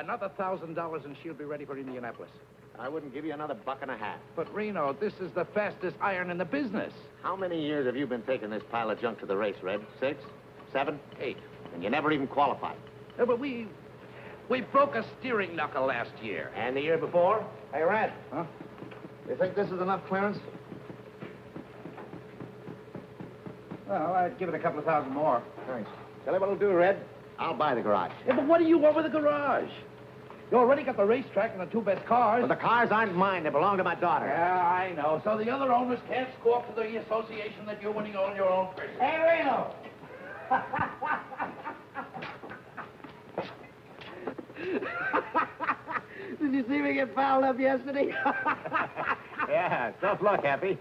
Another $1,000 and she'll be ready for Indianapolis. I wouldn't give you another $1.50. But, Reno, this is the fastest iron in the business. How many years have you been taking this pile of junk to the race, Red? 6? 7? 8? And you never even qualified. Yeah, but we broke a steering knuckle last year. And the year before? Hey, Red. Huh? You think this is enough clearance? Well, I'd give it a couple of thousand more. Thanks. Tell you what'll do, Red. I'll buy the garage. Yeah, but what do you want with the garage? You already got the racetrack and the two best cars. But the cars aren't mine. They belong to my daughter. Yeah, I know. So the other owners can't squawk to the association that you're winning on your own. Hey, Reno! Did you see me get fouled up yesterday? Yeah, tough luck, Happy.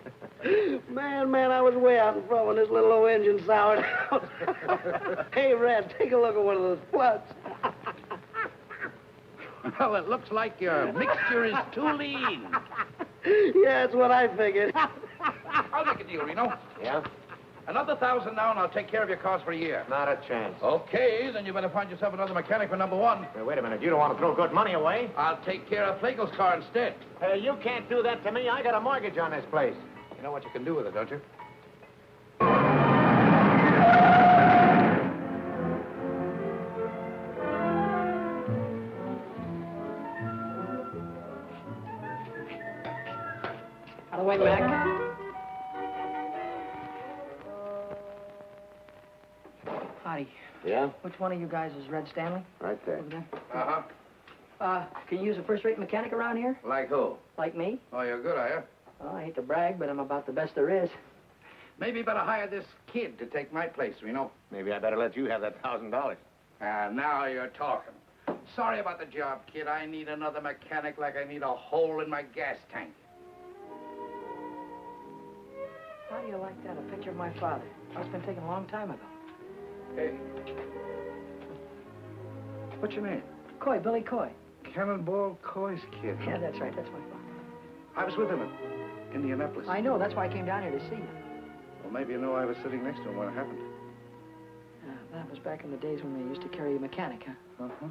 Man, I was way out in front when this little old engine soured out. Hey, Red, take a look at one of those floods. Well, it looks like your mixture is too lean. Yeah, that's what I figured. I'll make a deal, Reno. Yeah? Another 1,000 now, and I'll take care of your cars for a year. Not a chance. Okay, then you better find yourself another mechanic for number one. Hey, wait a minute. You don't want to throw good money away? I'll take care of Flagel's car instead. Hey, you can't do that to me. I got a mortgage on this place. You know what you can do with it, don't you? Out of the way, Mac. Howdy. Yeah? Which one of you guys is Red Stanley? Right there. Over there. Uh-huh. Can you use a first-rate mechanic around here? Like who? Like me? Oh, you're good, are you? Well, I hate to brag, but I'm about the best there is. Maybe you better hire this kid to take my place, Reno. Maybe I better let you have that $1,000. Now you're talking. Sorry about the job, kid. I need another mechanic like I need a hole in my gas tank. How do you like that? A picture of my father. Must have been taken a long time ago. Hey. What's your name? Coy, Billy Coy. Cannonball Coy's kid. Yeah, that's right. That's my father. I was with him in Indianapolis. I know. That's why I came down here to see you. Well, maybe you know I was sitting next to him when it happened. That was back in the days when they used to carry a mechanic, huh? Uh-huh.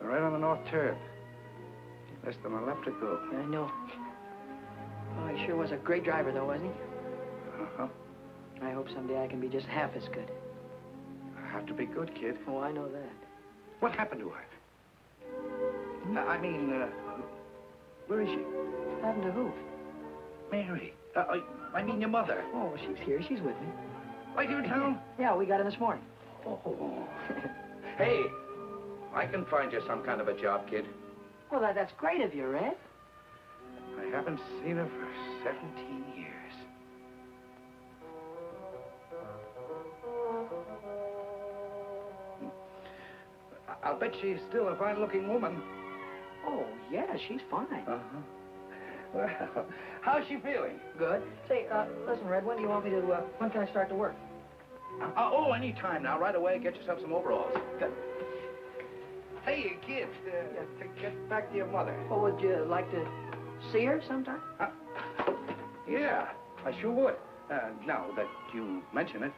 Right on the north turn. Less than a lap to go. I know. Oh, he sure was a great driver, though, wasn't he? Uh-huh. I hope someday I can be just half as good. I have to be good, kid. Oh, I know that. What happened to her? I mean, where is she? What happened to who? Mary. I mean your mother. Oh, she's here. She's with me. Right here in town? Yeah, we got her this morning. Oh. Hey, I can find you some kind of a job, kid. Well, that's great of you, Red. I haven't seen her for 17 years. I'll bet she's still a fine-looking woman. Oh, yeah, she's fine. Uh-huh. Well, how's she feeling? Good. Say, listen, Red, when do you want me to, when can I start to work? Any time now. Right away, get yourself some overalls. Good. Hey, kid, get back to your mother. Well, would you like to see her sometime? Yeah, I sure would. Now that you mention it.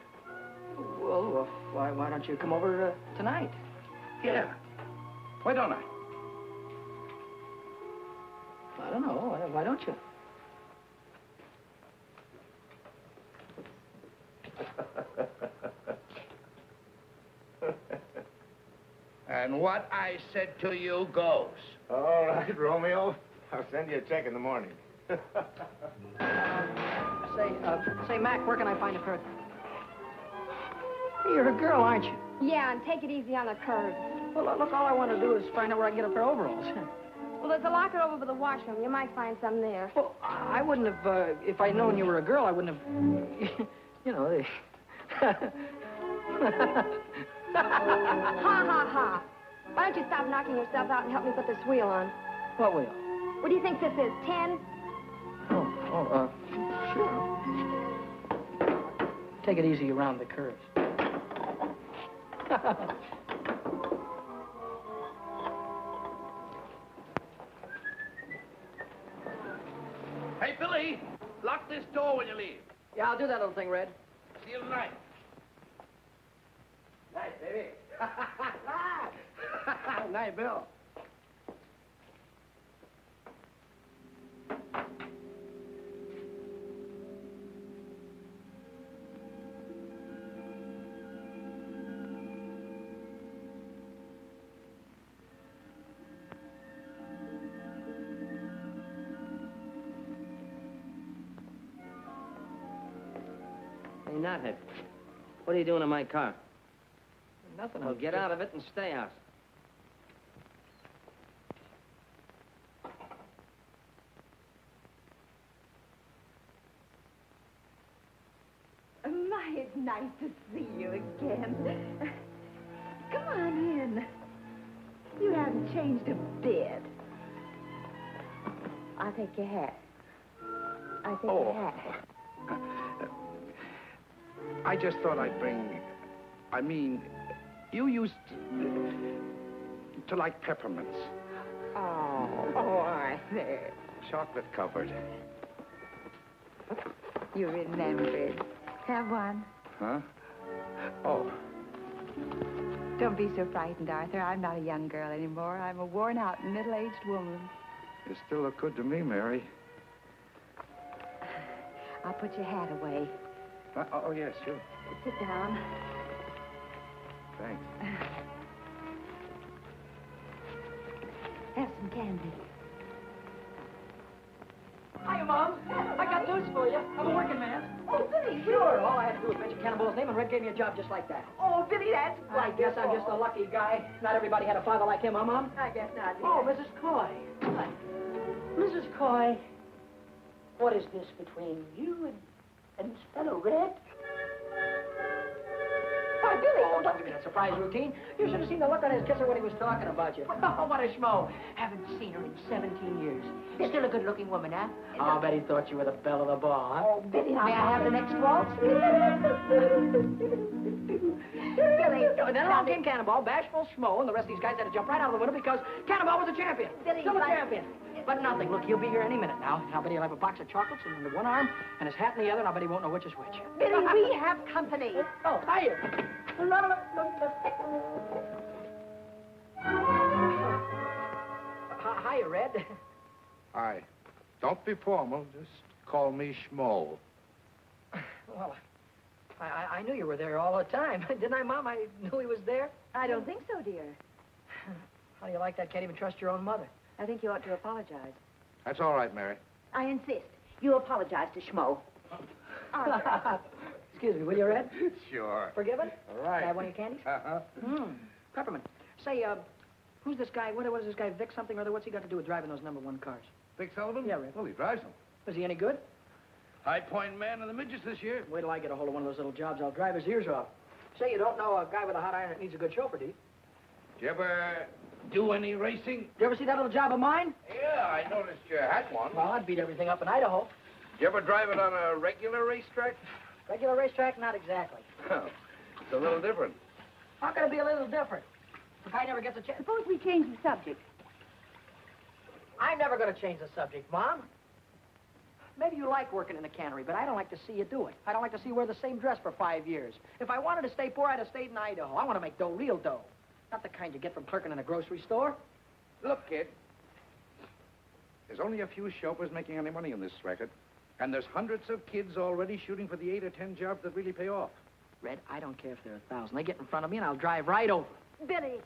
Well, why don't you come over tonight? Yeah. Why don't I? I don't know. Why don't you? And what I said to you goes. All right, Romeo. I'll send you a check in the morning. Say, Mac, where can I find a curve? You're a girl, aren't you? Yeah, and take it easy on the curve. Well, look, all I want to do is find out where I can get a pair of overalls. Well, there's a locker over by the washroom. You might find some there. Well, I wouldn't have, if I'd known you were a girl, I wouldn't have, you know, Ha, ha, ha. Why don't you stop knocking yourself out and help me put this wheel on? What wheel? What do you think this is, 10? Sure. Take it easy around the curves. Hey, Billy, lock this door when you leave. Yeah, I'll do that little thing, Red. See you tonight. Nice, baby. Night, Bill. Hey, Nuthead, what are you doing in my car? Nothing. Well, get out of it and stay out. My, it's nice to see you again. Come on in. You haven't changed a bit. I'll take your hat. I'll take your hat. I just thought I'd bring... I mean, you used to like peppermints. Oh, Arthur. Chocolate covered. You remembered. Have one. Huh? Oh. Don't be so frightened, Arthur. I'm not a young girl anymore. I'm a worn-out, middle-aged woman. You still look good to me, Mary. I'll put your hat away. Oh, yes, sure. Sit down. Thanks. Have some candy. Hiya, Mom. I got news for you. I'm a working man. Oh, Billy. Sure. All I had to do was mention Cannonball's name, and Red gave me a job just like that. Oh, Billy, that's I guess I'm just a lucky guy. Not everybody had a father like him, huh, Mom? I guess not. Oh, Mrs. Coy. What? Mrs. Coy, what is this between you and this fellow Red? Why, Billy! Oh, don't give me that surprise routine. You should have seen the look on his kisser when he was talking about you. Oh, what a schmo. Haven't seen her in 17 years. You're still a good-looking woman, huh? I'll bet he thought you were the belle of the ball, huh? Oh, Billy, May I have the next waltz? Billy. And then along came Cannonball, bashful schmo, and the rest of these guys had to jump right out of the window because Cannonball was a champion. Billy, Still a like- champion. But nothing. Look, he'll be here any minute now. I'll bet he'll have a box of chocolates in one arm and his hat in the other, and I'll bet he won't know which is which. Billy, we have company. Oh, hiya. Hiya, Red. Hi. Don't be formal. Just call me Schmo. Well, I knew you were there all the time. Didn't I, Mom? I knew he was there. I don't think so, dear. How do you like that? Can't even trust your own mother. I think you ought to apologize. That's all right, Mary. I insist. You apologize to Schmo. Excuse me, will you, Red? Sure. Forgiven? All right. Can I have one of your candies? Uh-huh. Peppermint. Say, who's this guy? What is this guy, Vic something or other? What's he got to do with driving those #1 cars? Vic Sullivan? Yeah, Red. Well, he drives them. Is he any good? High Point man of the midgets this year. Wait till I get a hold of one of those little jobs. I'll drive his ears off. Say, you don't know a guy with a hot iron that needs a good chauffeur, do you? Did you ever do any racing? You ever see that little job of mine? Yeah, I noticed you had one. Well, I'd beat everything up in Idaho. Did you ever drive it on a regular racetrack? Regular racetrack? Not exactly. It's a little different. How can it be a little different? The guy never gets a chance. Suppose we change the subject. I'm never going to change the subject, Mom. Maybe you like working in the cannery, but I don't like to see you do it. I don't like to see you wear the same dress for 5 years. If I wanted to stay poor, I'd have stayed in Idaho. I want to make dough, real dough. Not the kind you get from clerking in a grocery store. Look, kid. There's only a few chauffeurs making any money in this racket. And there's hundreds of kids already shooting for the 8 or 10 jobs that really pay off. Red, I don't care if there are 1,000. They get in front of me and I'll drive right over. Billy,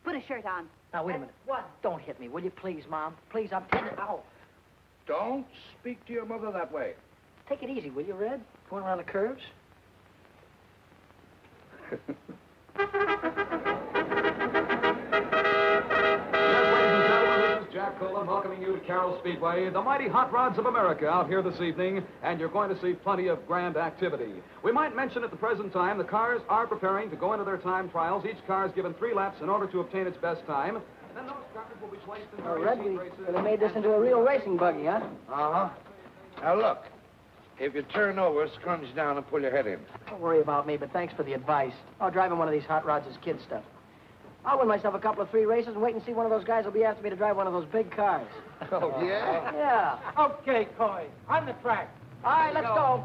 put a shirt on. Now, wait a minute. What? Don't hit me, will you, please, Mom? Please, I'm telling you. Ow. Don't speak to your mother that way. Take it easy, will you, Red? Going around the curves? Welcoming you to Carrell Speedway, the mighty hot rods of America out here this evening, and you're going to see plenty of grand activity. We might mention at the present time the cars are preparing to go into their time trials. Each car is given 3 laps in order to obtain its best time. And then those cars will be placed in various Red, we could have made this into a real racing buggy, huh? Uh-huh. Now, look. If you turn over, scrunch down and pull your head in. Don't worry about me, but thanks for the advice. Oh, driving one of these hot rods is kid stuff. I'll win myself a couple of 3 races and wait and see one of those guys will be after me to drive one of those big cars. Oh, yeah? Yeah. Okay, Coy. On the track. All right, let's go.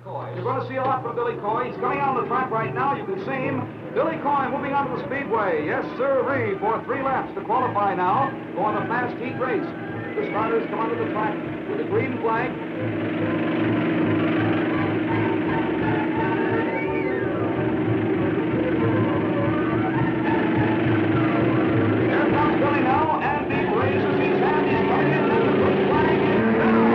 Coy is going to see a lot from Billy Coy. He's coming out on the track right now. You can see him. Billy Coy moving on to the speedway. Yes, sir-ree, for 3 laps to qualify now for the fast heat race. The starters come onto the track with a green flag. Here comes Billy now, and he raises his hand. He's coming in, and the green flag is down.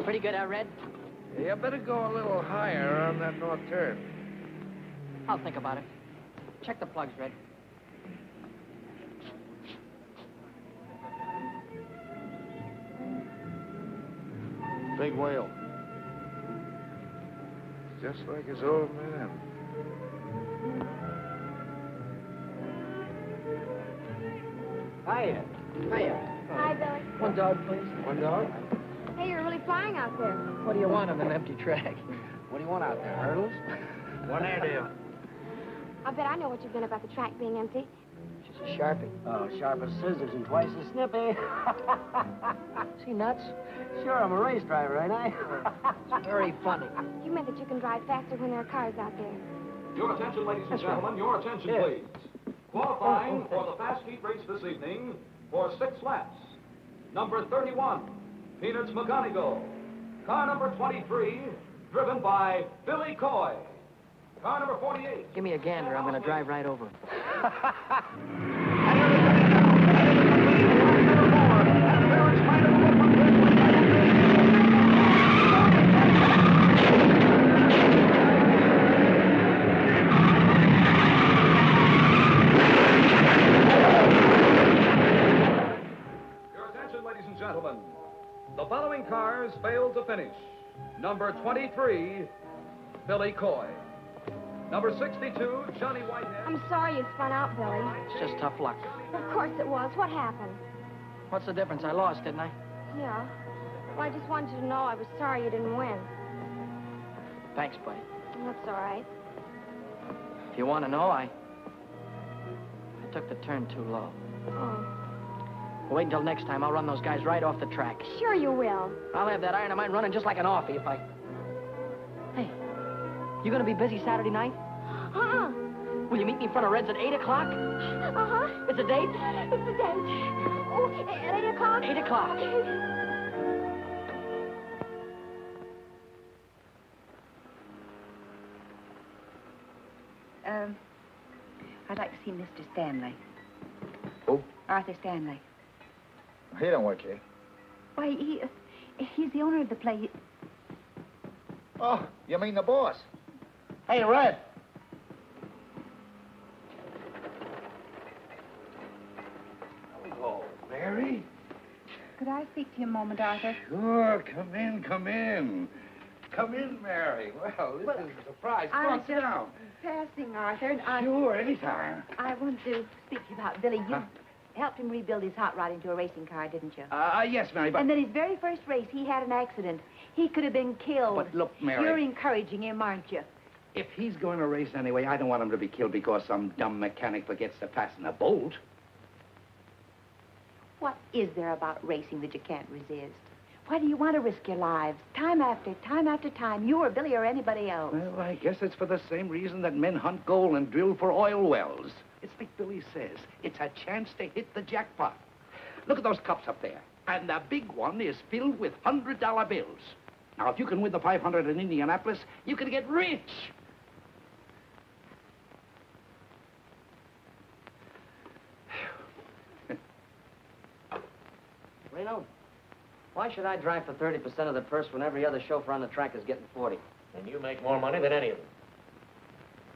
Pretty good, Red? You better go a little higher on that north turn. I'll think about it. Check the plugs, Red. Big whale. Just like his old man. Hiya. Hi, Billy. One dog, please. One dog? Hey, you're really flying out there. What do you want on an empty track? What do you want out there, hurdles? One air deal. I bet I know what you've been about the track being empty. She's a Sharpie. Oh, sharp as scissors and twice as snippy. Is he nuts? Sure, I'm a race driver, ain't I? It's very funny. You meant that you can drive faster when there are cars out there. Your attention, ladies and gentlemen. Your attention, please. Qualifying for the fast heat race this evening for 6 laps. Number 31, Peanuts McGonigal. Car number 23, driven by Billy Coy. Car number 48. Give me a gander. I'm going to drive right over him. Gentlemen, the following cars failed to finish. Number 23, Billy Coy. Number 62, Johnny Whitehead. I'm sorry you spun out, Billy. It's just tough luck. Of course it was. What happened? What's the difference? I lost, didn't I? Yeah. Well, I just wanted you to know I was sorry you didn't win. Thanks, buddy. That's all right. If you want to know, I took the turn too low. Oh. Well, wait until next time. I'll run those guys right off the track. Sure you will. I'll have that iron of mine running just like an offie if I... Hey, you gonna be busy Saturday night? Uh-uh. Will you meet me in front of Red's at 8 o'clock? Uh-huh. It's a date? It's a date. Oh, at 8 o'clock? 8 o'clock. I'd like to see Mr. Stanley. Who? Arthur Stanley. He don't work here. Why, he's the owner of the place. Oh, you mean the boss? Hey, Red. Hello, Mary. Could I speak to you a moment, Arthur? Sure, come in, come in. Come in, Mary. Well, this is a surprise. Come on, sit down. Passing, Arthur, and Sure, anytime. I want to speak to you about Billy. You helped him rebuild his hot rod into a racing car, didn't you? Yes, Mary, but... And then his very first race, he had an accident. He could have been killed. But look, Mary... You're encouraging him, aren't you? If he's going to race anyway, I don't want him to be killed because some dumb mechanic forgets to fasten a bolt. What is there about racing that you can't resist? Why do you want to risk your lives? Time after time, you or Billy or anybody else. Well, I guess it's for the same reason that men hunt gold and drill for oil wells. It's like Billy says, it's a chance to hit the jackpot. Look at those cups up there. And the big one is filled with $100 bills. Now, if you can win the 500 in Indianapolis, you can get rich. Reno, why should I drive for 30% of the purse when every other chauffeur on the track is getting 40? And you make more money than any of them.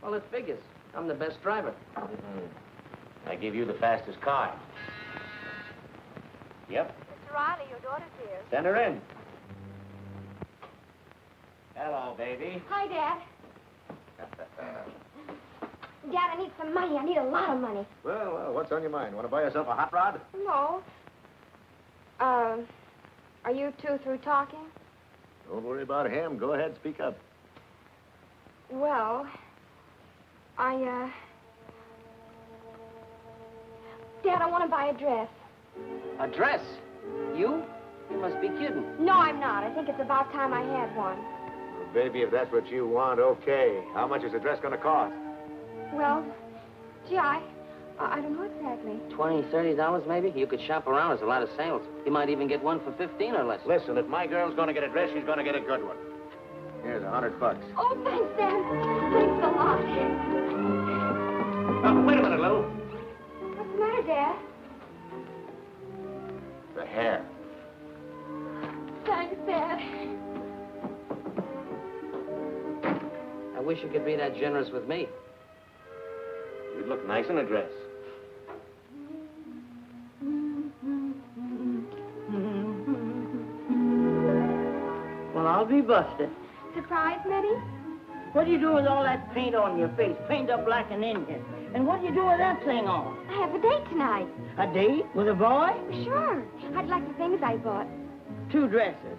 Well, it figures. I'm the best driver. I give you the fastest car. Yep. Mr. Riley, your daughter's here. Send her in. Hello, baby. Hi, Dad. Dad, I need some money. I need a lot of money. Well, what's on your mind? Want to buy yourself a hot rod? No. Are you two through talking? Don't worry about him. Go ahead, speak up. Well, Dad, I want to buy a dress. A dress? You? You must be kidding. No, I'm not. I think it's about time I had one. Well, baby, if that's what you want, okay. How much is the dress going to cost? Well, gee, I don't know exactly. $20, $30 maybe? You could shop around. There's a lot of sales. You might even get one for 15 or less. Listen, if my girl's going to get a dress, she's going to get a good one. Here's $100. Oh, thanks, Dad. Thanks a lot. Oh, wait a minute, Lou. What's the matter, Dad? The hair. Thanks, Dad. I wish you could be that generous with me. You'd look nice in a dress. Well, I'll be busted. Surprise, Mitty? What do you do with all that paint on your face? Paint up like an Indian. And what do you do with that thing on? I have a date tonight. A date with a boy? Sure. I'd like the things I bought. 2 dresses.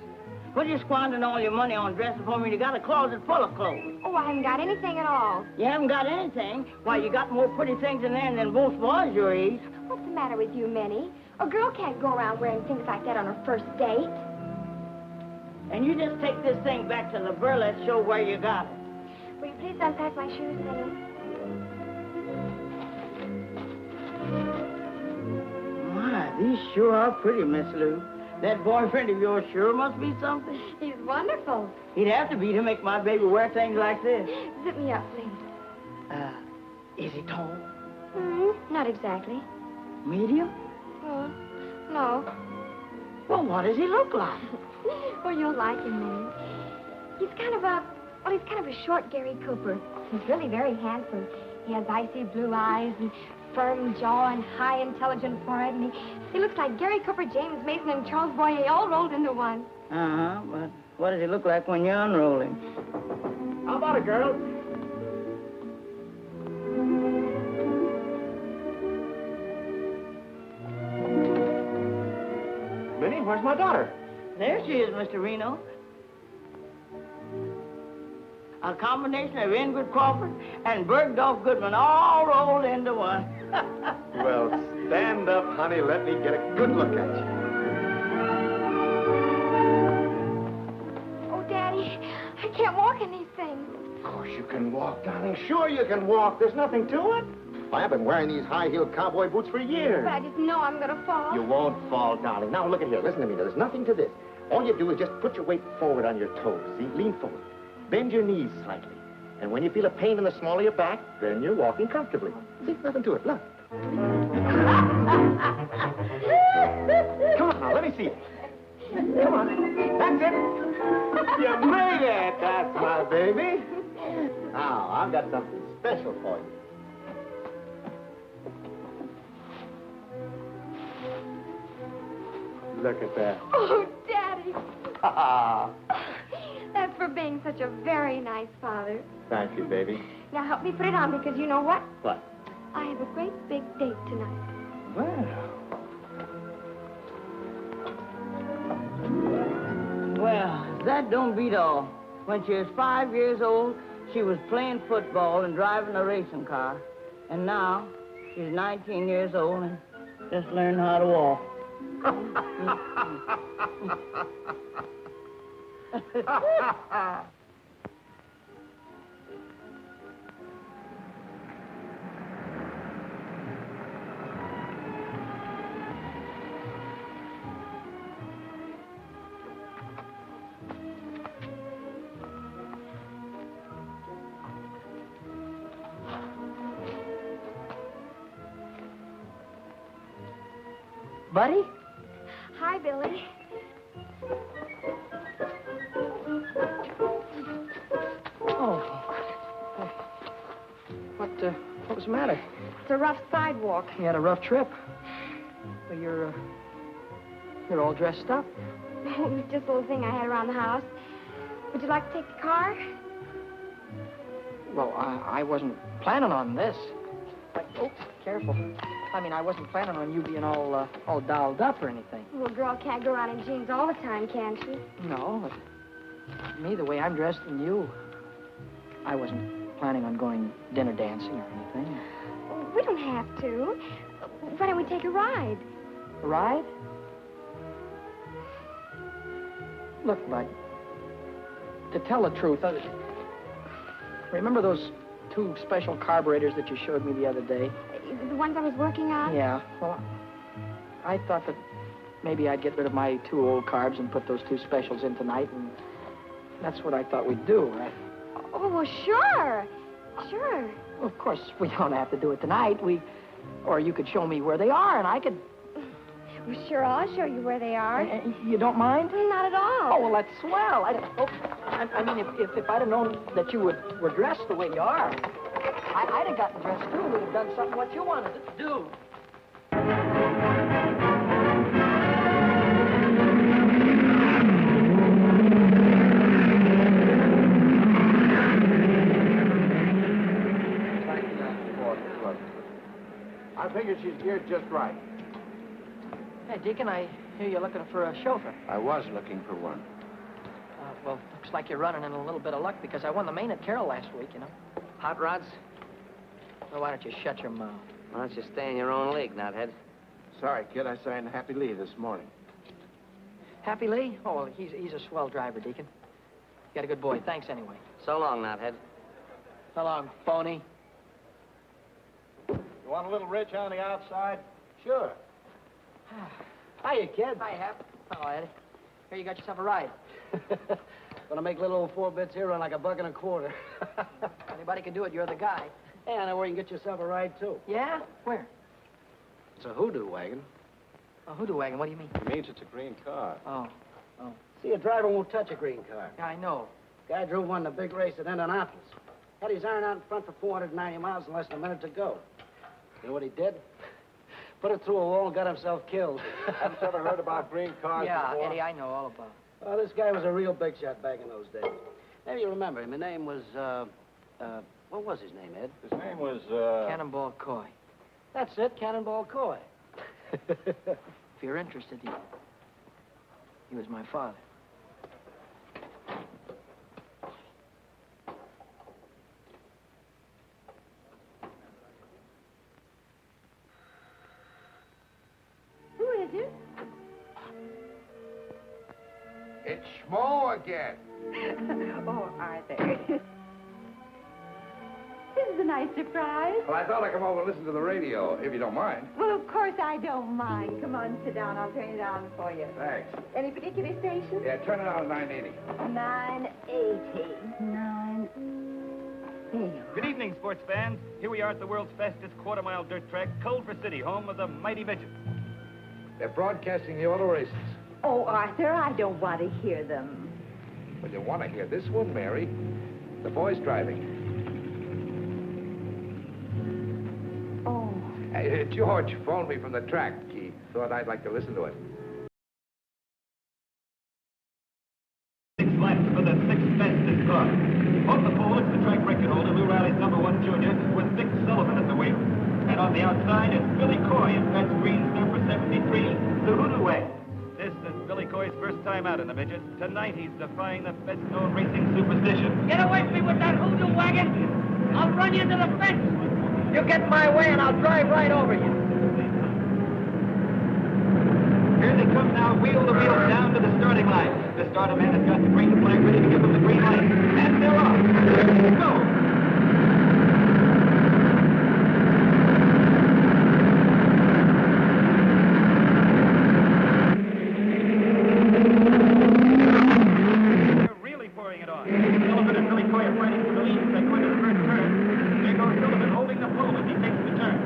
What are you squandering all your money on dresses for me? You got a closet full of clothes. Oh, I haven't got anything at all. You haven't got anything? Why, you got more pretty things in there than most boys your age. What's the matter with you, Minnie? A girl can't go around wearing things like that on her first date. And you just take this thing back to the burlesque show where you got it. Will you please unpack my shoes, Minnie? My, these sure are pretty, Miss Lou. That boyfriend of yours sure must be something. He's wonderful. He'd have to be to make my baby wear things like this. Zip me up, please. Is he tall? Not exactly. Medium? No. Well, what does he look like? Well, you'll like him, Minnie. He's kind of a short Gary Cooper. He's really very handsome. He has icy blue eyes and firm jaw and high, intelligent forehead, and he looks like Gary Cooper, James Mason, and Charles Boyer all rolled into one. Uh-huh, but what does he look like when you unroll him? How about it, girl? Minnie, where's my daughter? There she is, Mr. Reno. A combination of Ingrid Crawford and Bergdorf Goodman all rolled into one. Well, stand up, honey. Let me get a good look at you. Oh, Daddy, I can't walk in these things. Of course you can walk, darling. Sure you can walk. There's nothing to it. I've been wearing these high-heeled cowboy boots for years. But I just know I'm going to fall. You won't fall, darling. Now, look at here. Listen to me. There's nothing to this. All you do is just put your weight forward on your toes. See? Lean forward. Bend your knees slightly. And when you feel a pain in the small of your back, then you're walking comfortably. See? Nothing to it. Look. Come on now. Let me see it. Come on. That's it. You made it. That's my baby. Now, I've got something special for you. Look at that. Oh, Daddy. That's for being such a very nice father. Thank you, baby. Now help me put it on because you know what? What? I have a great big date tonight. Well, that don't beat all. When she was 5 years old, she was playing football and driving a racing car. And now, she's 19 years old and just learned how to walk. Buddy? Hi, Billy. Oh. What was the matter? It's a rough sidewalk. You had a rough trip. Well, you're all dressed up. It was just a little thing I had around the house. Would you like to take the car? Well, I wasn't planning on this. Oh, careful. I mean, I wasn't planning on you being all dolled up or anything. Well, a girl can't go around in jeans all the time, can she? No, but me, the way I'm dressed and you, I wasn't planning on going dinner dancing or anything. We don't have to. Why don't we take a ride? A ride? Look, Bud, to tell the truth, remember those 2 special carburetors that you showed me the other day? The ones I was working on? Yeah, well, I thought that maybe I'd get rid of my 2 old carbs and put those 2 specials in tonight, and that's what I thought we'd do, right? Oh, well, sure. Sure. Well, of course, we don't have to do it tonight. Or you could show me where they are, and I could... Well, sure, I'll show you where they are. You don't mind? Not at all. Oh, well, that's swell. I mean, if I'd have known that you were dressed the way you are, I'd have gotten dressed, too. We'd have done something what you wanted to do. I figured she's geared just right. Hey, Deacon, I hear you're looking for a chauffeur. I was looking for one. Well, looks like you're running in a little bit of luck because I won the main at Carrell last week, you know. Hot rods? Well, why don't you shut your mouth? Why don't you stay in your own league, Knothead? Sorry, kid. I signed Happy Lee this morning. Happy Lee? Oh, well, he's a swell driver, Deacon. You got a good boy. Thanks anyway. So long, Knothead. So long, phony. You want a little ridge on the outside? Sure. Hiya, kid. Hi, Hap. Hello, Eddie. Here, you got yourself a ride. Gonna make little old 4 bits here run like $1.25. Anybody can do it. You're the guy. Hey, I know where you can get yourself a ride, too. Yeah? Where? It's a hoodoo wagon. A hoodoo wagon. What do you mean? It means it's a green car. Oh. See, a driver won't touch a green car. Yeah, I know. Guy drove one in a big race at Indianapolis. Had his iron out in front for 490 miles in less than a minute to go. You know what he did? Put it through a wall and got himself killed. Haven't you ever heard about green cars Yeah, before? Eddie, I know all about it. Well, this guy was a real big shot back in those days. Maybe you remember him. His name was, what was his name, Ed? His name was, Cannonball Coy. That's it, Cannonball Coy. If you're interested, he was my father. Who is it? It's Schmo again. Oh, Arthur. This is a nice surprise. Well, I thought I'd come over and listen to the radio, if you don't mind. Well, of course I don't mind. Come on, sit down. I'll turn it on for you. Thanks. Any particular station? Yeah, turn it on to 980. 980. There you are. Good evening, sports fans. Here we are at the world's fastest quarter-mile dirt track, Culver City, home of the mighty midgets. They're broadcasting the auto races. Oh, Arthur, I don't want to hear them. Well, you want to hear this one, Mary. The boys driving. Oh. George phoned me from the track. He thought I'd like to listen to it. 6 laps for the 6th fastest car. On the pole, it's the track record holder, Lou Riley's #1 junior, with Dick Sullivan at the wheel. And on the outside, it's Billy Coy in Pat's Green's number 73, the Hoodoo Wagon. This is Billy Coy's first time out in the midget. Tonight, he's defying the best-known racing superstition. Get away from me with that hoodoo wagon. I'll run you into the fence. You get in my way and I'll drive right over you. Here they come now, wheel to wheel down to the starting line. The starter man has got the green flag ready to give them the green light. And they're off. Go! Sullivan and Billy Coy are fighting for the lead as they go into the first turn. There goes Sullivan holding the pole as he takes the turn.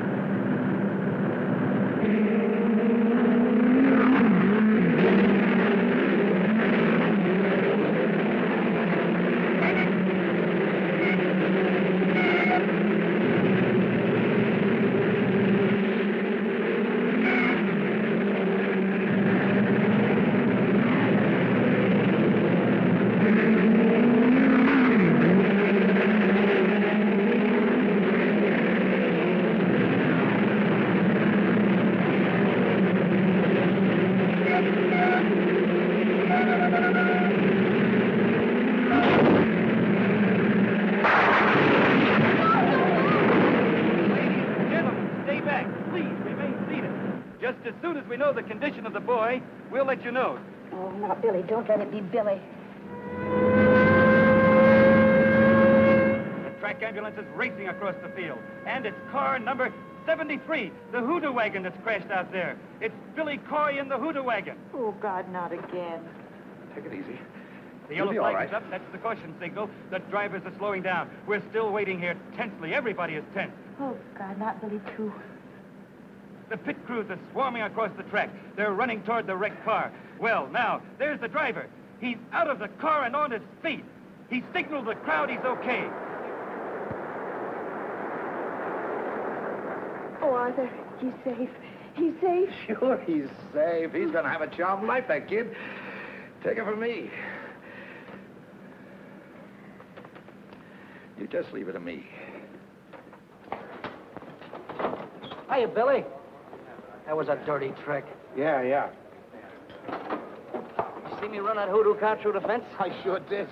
soon as we know the condition of the boy, we'll let you know. Oh, now, Billy, don't let it be Billy. The track ambulance is racing across the field, and it's car number 73, the hoodoo wagon that's crashed out there. It's Billy Coy in the hoodoo wagon. Oh, God, not again. Take it easy. The You'll yellow be all flag right. is up. That's the caution signal. The drivers are slowing down. We're still waiting here tensely. Everybody is tense. Oh, God, not Billy, too. The pit crews are swarming across the track. They're running toward the wrecked car. Well, now, there's the driver. He's out of the car and on his feet. He signaled the crowd he's okay. Oh, Arthur, he's safe. He's safe. Sure, he's safe. He's going to have a charmed life, that kid. Take it from me. You just leave it to me. Hiya, Billy. That was a dirty trick. Yeah. You see me run that hoodoo car through the fence? I sure did.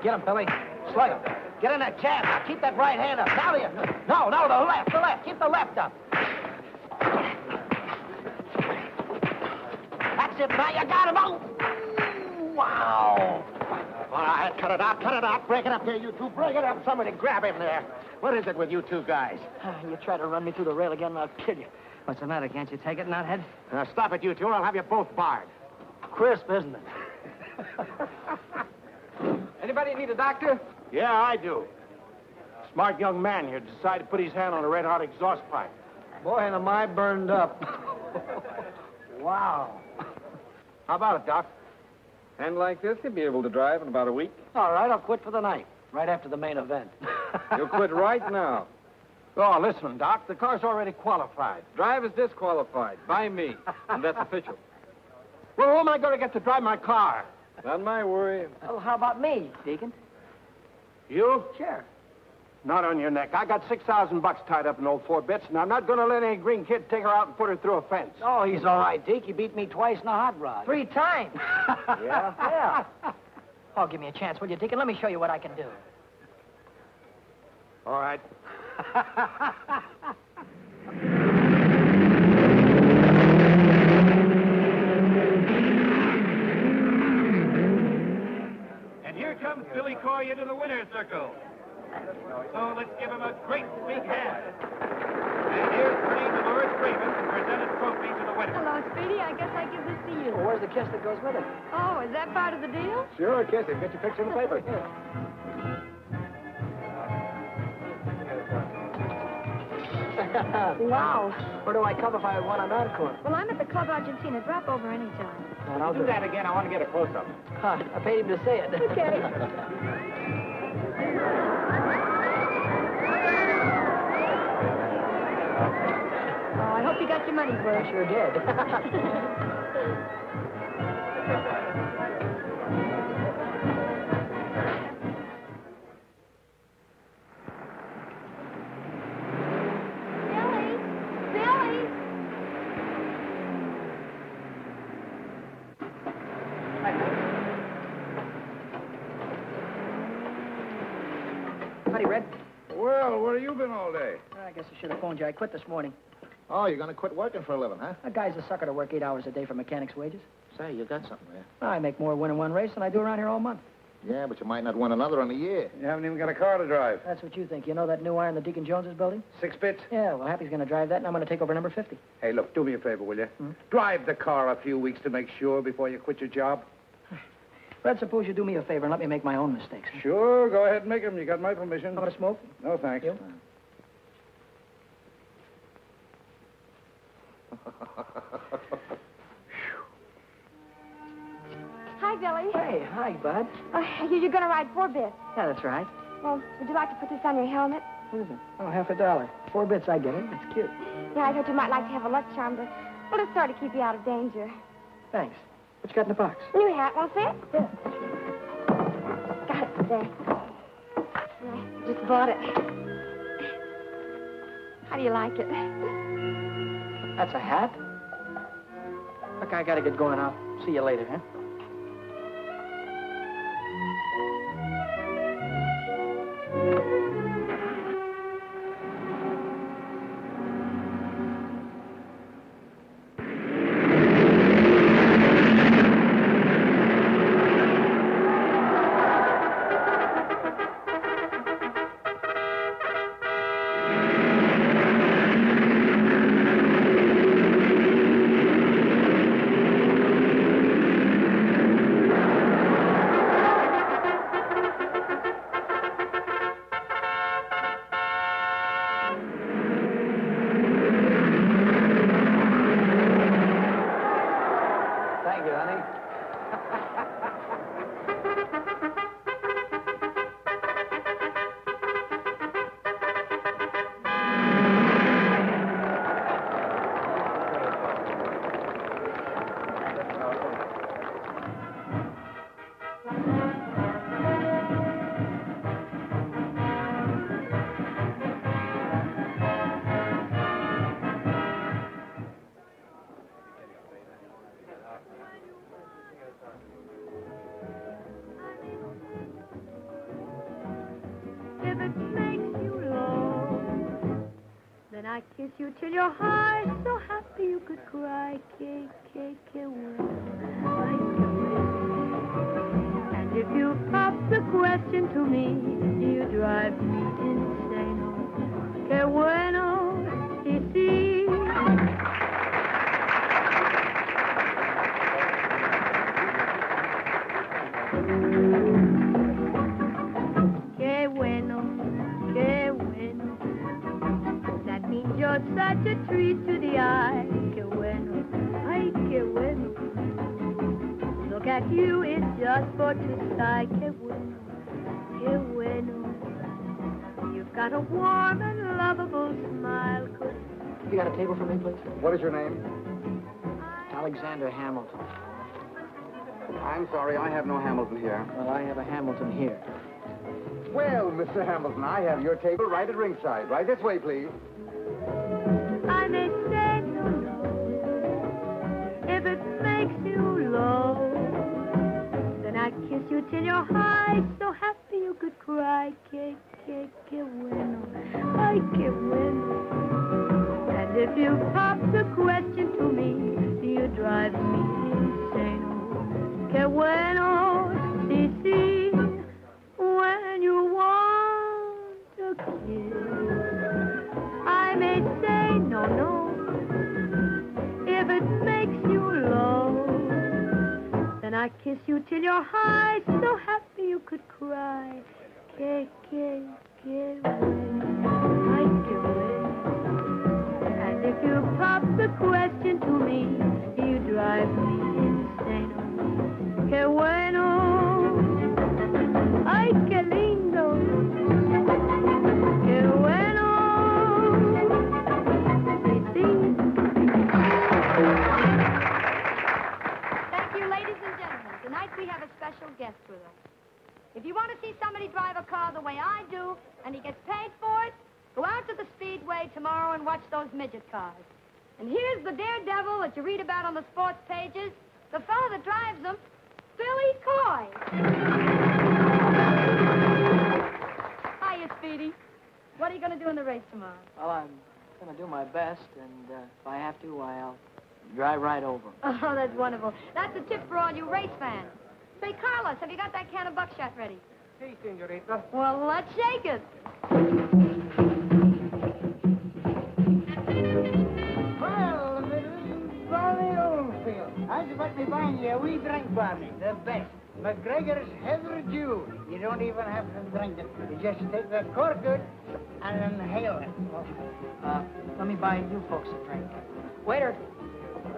Get him, Billy. Slug him. Get in that cab now. Keep that right hand up. Now you. No, the left. Keep the left up. That's it, now you got him. Oh! Wow. All right, cut it out. Break it up there, you two. Break it up. Somebody grab him there. What is it with you two guys? You try to run me through the rail again, and I'll kill you. What's the matter? Can't you take it, knothead? Now, stop it, you two, or I'll have you both barred. Crisp, isn't it? Anybody need a doctor? Yeah, I do. Smart young man here decided to put his hand on a red-hot exhaust pipe. Boy, and am I burned up. Wow. How about it, Doc? And like this, you'll be able to drive in about a week. All right, I'll quit for the night, right after the main event. You'll quit right now. Oh, listen, Doc, the car's already qualified. Drive is disqualified by me, and that's official. Well, who am I going to get to drive my car? Not my worry. Well, how about me, Deacon? You? Sure. Not on your neck. I got $6,000 tied up in old 4 bits, and I'm not going to let any green kid take her out and put her through a fence. Oh, he's all right, Deke. He beat me twice in a hot rod. 3 times. Yeah? Yeah. Oh, give me a chance, will you, Deacon? Let me show you what I can do. All right. And here comes Billy Coy into the winner's circle. So let's give him a great big hand. And here's Queen Dolores Raven to present a trophy to the winner. Hello, Speedy. I guess I give this to you. Well, where's the kiss that goes with it? Oh, is that part of the deal? Sure, kiss him. Get your picture in the paper. Wow. Where do I come if I want an encore? Well, I'm at the Club Argentina. Drop over anytime. Well, I'll Do that again. I want to get a close-up. Huh, I paid him to say it. Okay. Oh, I hope you got your money's worth. I sure did. Billy! Howdy, Red. Well, where have you been all day? I guess I should have phoned you. I quit this morning. Oh, you're going to quit working for a living, huh? That guy's a sucker to work 8 hours a day for mechanic's wages. Say, you got something there. I make more winning one race than I do around here all month. Yeah, but you might not win another in a year. You haven't even got a car to drive. That's what you think. You know that new iron that Deacon Jones is building? 6 bits? Yeah, well, Happy's going to drive that, and I'm going to take over number 50. Hey, look, do me a favor, will you? Drive the car a few weeks to make sure before you quit your job. Red, suppose you do me a favor and let me make my own mistakes. Sure, go ahead and make them. You got my permission. How about a smoke? No, thanks. You? Hi, Billy. Hey, hi, bud. You're going to ride 4 bits. Yeah, that's right. Well, would you like to put this on your helmet? What is it? Oh, $50. 4 bits, I get it. It's cute. Yeah, I thought you might like to have a luck charm, but well, it's sort of keep you out of danger. Thanks. What you got in the box? New hat, want to see it? Yeah. Got it there. I just bought it. How do you like it? That's a hat? Look, I got to get going. I'll see you later, huh? kiss you till you're high, so happy you could cry. Que bueno, ay, que bueno. And if you pop the question to me, you drive me insane. Oh, que bueno, sí, sí. Que bueno, que bueno. That means you're such a treat to the eye. Que bueno, ay, que bueno. Look at you, it's just for to sigh. Que bueno, que bueno. You've got a warm and lovable smile. You got a table for me, please? What is your name? Alexander Hamilton. I'm sorry, I have no Hamilton here. Well, I have a Hamilton here. Well, Mr. Hamilton, I have your table right at ringside. Right this way, please. I may say no, no. If it makes you low, then I'd kiss you till you're high, so happy you could cry. Que bueno, ay, que bueno. And if you pop the question to me, you drive me insane. Que bueno, sí, sí, when you want a kiss, I may say no, no, if it makes you low, then I kiss you till you're high, so happy you could cry. Que bueno, ay, que bueno. And if you pop the question to me, you drive me insane. Que bueno, ay, que lindo, que bueno, sí, sí. Thank you, ladies and gentlemen. Tonight we have a special guest with us. If you want to see somebody drive a car the way I do, and he gets paid for it, go out to the speedway tomorrow and watch those midget cars. And here's the daredevil that you read about on the sports pages, the fellow that drives them, Billy Coy. Hiya, Speedy. What are you going to do in the race tomorrow? Well, I'm going to do my best, and if I have to, I'll drive right over. Oh, that's wonderful. That's a tip for all you race fans. Say, Carlos, have you got that can of buckshot ready? Si, senorita. Well, let's shake it. Well, Barney Oldfield, how'd you like me buying you a wee drink, Barney? The best. McGregor's Heather Dew. You don't even have to drink it. You just take the cork out and inhale it. Let me buy you folks a drink. Waiter,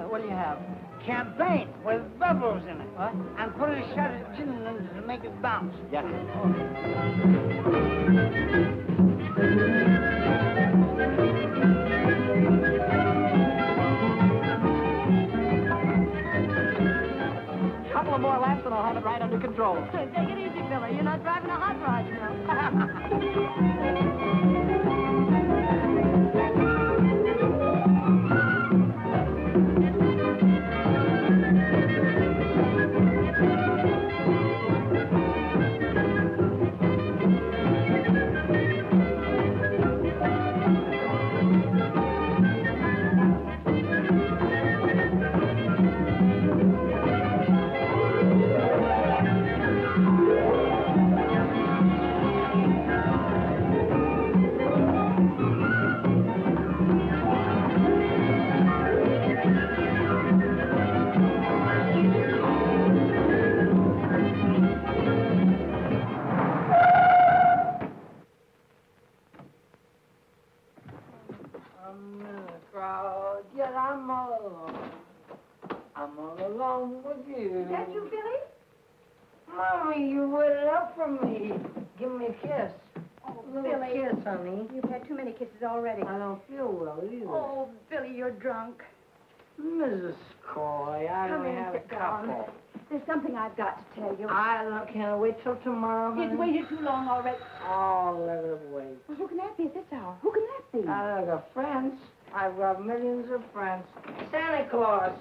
what do you have? Champagne with bubbles in it. What? And put a shot of gin in it to make it bounce. Yeah. Couple of more laps and I'll have it right under control. Take it easy, Billy. You're not driving a hot rod, you know. I'm all alone with you. Is that you, Billy? Mommy, you waited up for me. Give me a kiss. Oh, Little Billy. kiss, honey. You've had too many kisses already. I don't feel well either. Oh, Billy, you're drunk. Mrs. Coy, I Come only in, had a sit down. couple. There's something I've got to tell you. Can't I wait till tomorrow, honey? He's waited too long already. Oh, let it wait. Well, who can that be at this hour? Who can that be? I've got friends. I've got millions of friends. Santa Claus.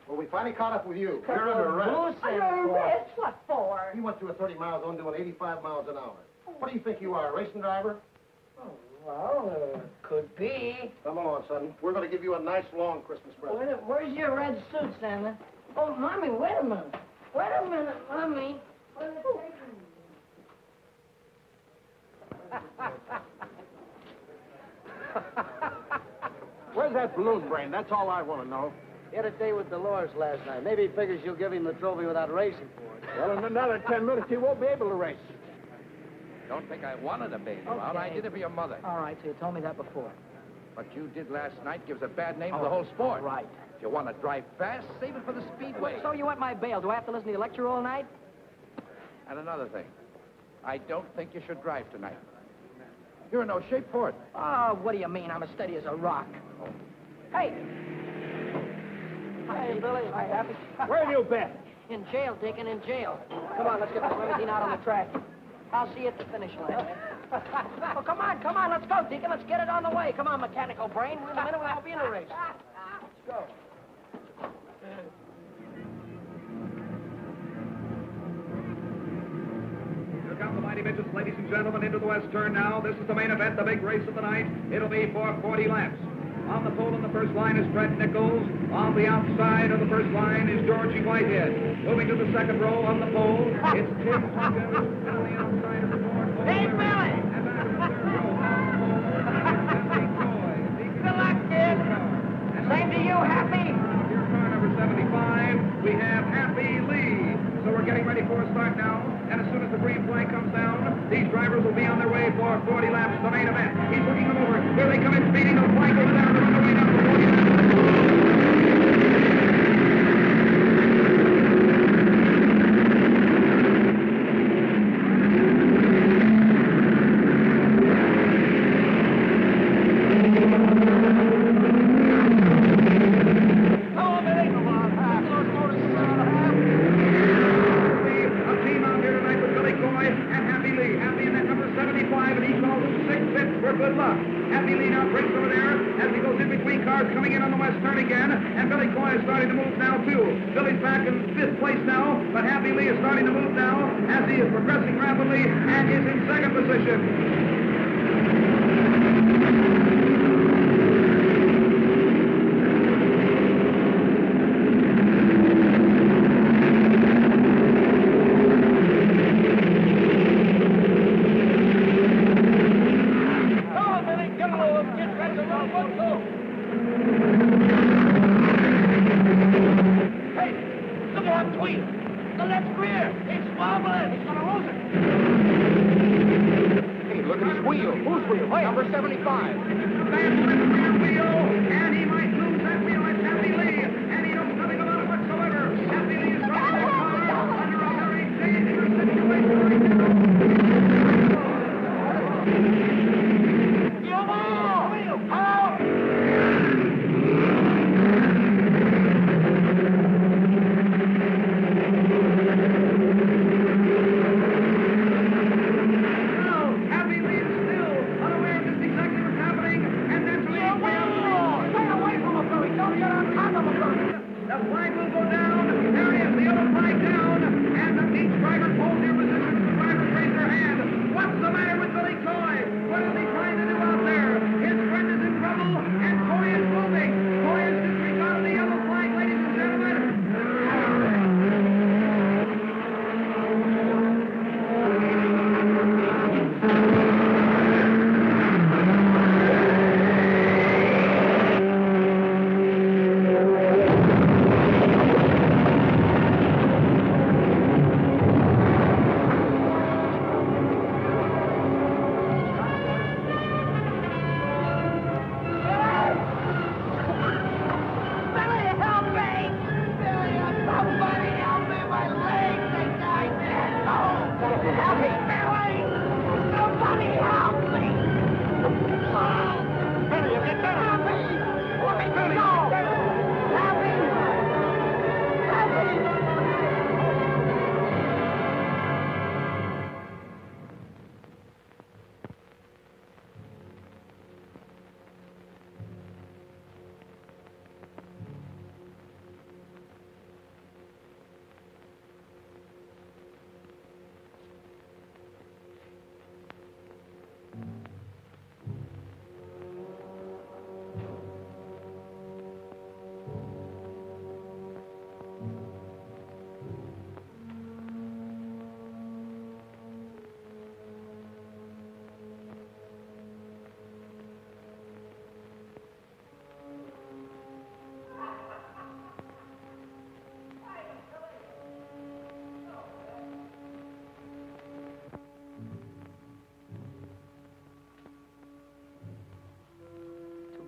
Well, we finally caught up with you. You're under arrest. Under arrest? What for? You went through a 30 miles zone doing 85 miles an hour. What do you think you are, a racing driver? Oh, Well, could be. Come on, son. We're going to give you a nice, long Christmas present. Where's your red suit, Stanley? Oh, Mommy, wait a minute. Wait a minute, Mommy. Where's that balloon brain? That's all I want to know. He had a day with Dolores last night. Maybe he figures you'll give him the trophy without racing for it. Well, in another 10 minutes, he won't be able to race. Don't think I wanted to bail you out. I did it for your mother. All right, so you told me that before. What you did last night gives a bad name to the whole sport. Right. If you want to drive fast, save it for the speedway. So you want my bail? Do I have to listen to your lecture all night? And another thing, I don't think you should drive tonight. You're in no shape for it. Oh, what do you mean? I'm as steady as a rock. Hey! Hi, Billy. Hi, Happy. Where have you been? In jail, Deacon, in jail. Come on, let's get this limousine out on the track. I'll see you at the finish line. Oh, come on, let's go, Deacon. Let's get it on the way. Come on, mechanical brain. In a minute, we won't be in a race. Let's go. Here come the mighty midgets, ladies and gentlemen, into the west turn now. This is the main event, the big race of the night. It'll be for 40 laps. On the pole in the first line is Fred Nichols. On the outside of the first line is Georgie Whitehead. Moving to the second row on the pole, it's Tim Hawkins. And on the outside of the fourth pole. Hey, Billy! And back in the third row on the pole, Good luck, kid. Same to you, Happy. Here, car number 75, we have Happy Lee. So we're getting ready for a start now. And as soon as the green flag comes down, these drivers will be on their way for 40 laps, the main event. He's looking them over. Here they come in speeding. The flag goes down. They're on the way down for 40 laps.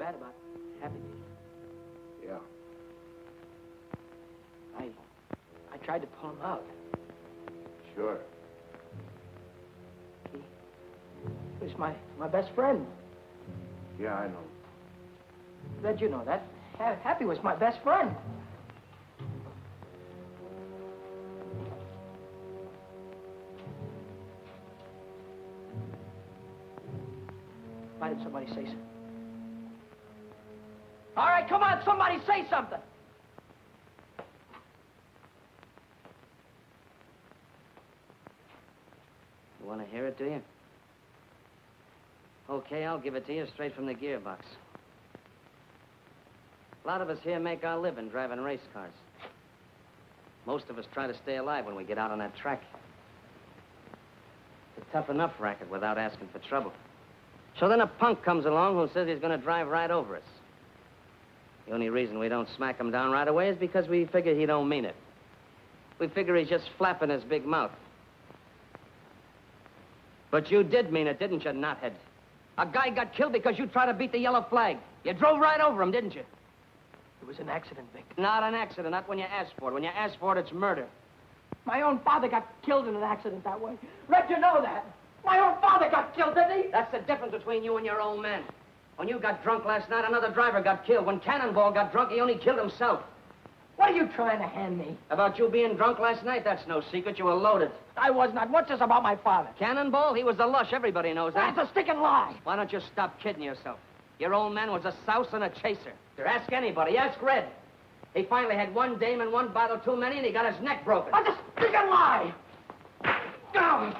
bad about Happy. Yeah. I tried to pull him out. Sure. He was my best friend. Yeah, I know. Glad you know that. Happy was my best friend. Why did somebody say something? All right, come on, somebody say something. You want to hear it, do you? Okay, I'll give it to you straight from the gearbox. A lot of us here make our living driving race cars. Most of us try to stay alive when we get out on that track. It's a tough enough racket without asking for trouble. So then a punk comes along who says he's going to drive right over us. The only reason we don't smack him down right away is because we figure he don't mean it. We figure he's just flapping his big mouth. But you did mean it, didn't you, knothead? A guy got killed because you tried to beat the yellow flag. You drove right over him, didn't you? It was an accident, Vic. Not an accident, not when you ask for it. When you ask for it, it's murder. My own father got killed in an accident that way. Red, you know that. My own father got killed, didn't he? That's the difference between you and your old man. When you got drunk last night, another driver got killed. When Cannonball got drunk, he only killed himself. What are you trying to hand me? About you being drunk last night, that's no secret. You were loaded. I was not. What's this about my father? Cannonball, he was the lush. Everybody knows that. That's a sticking lie. Why don't you stop kidding yourself? Your old man was a souse and a chaser. Ask anybody. Ask Red. He finally had one dame and one bottle too many, and he got his neck broken. That's a sticking lie. Go.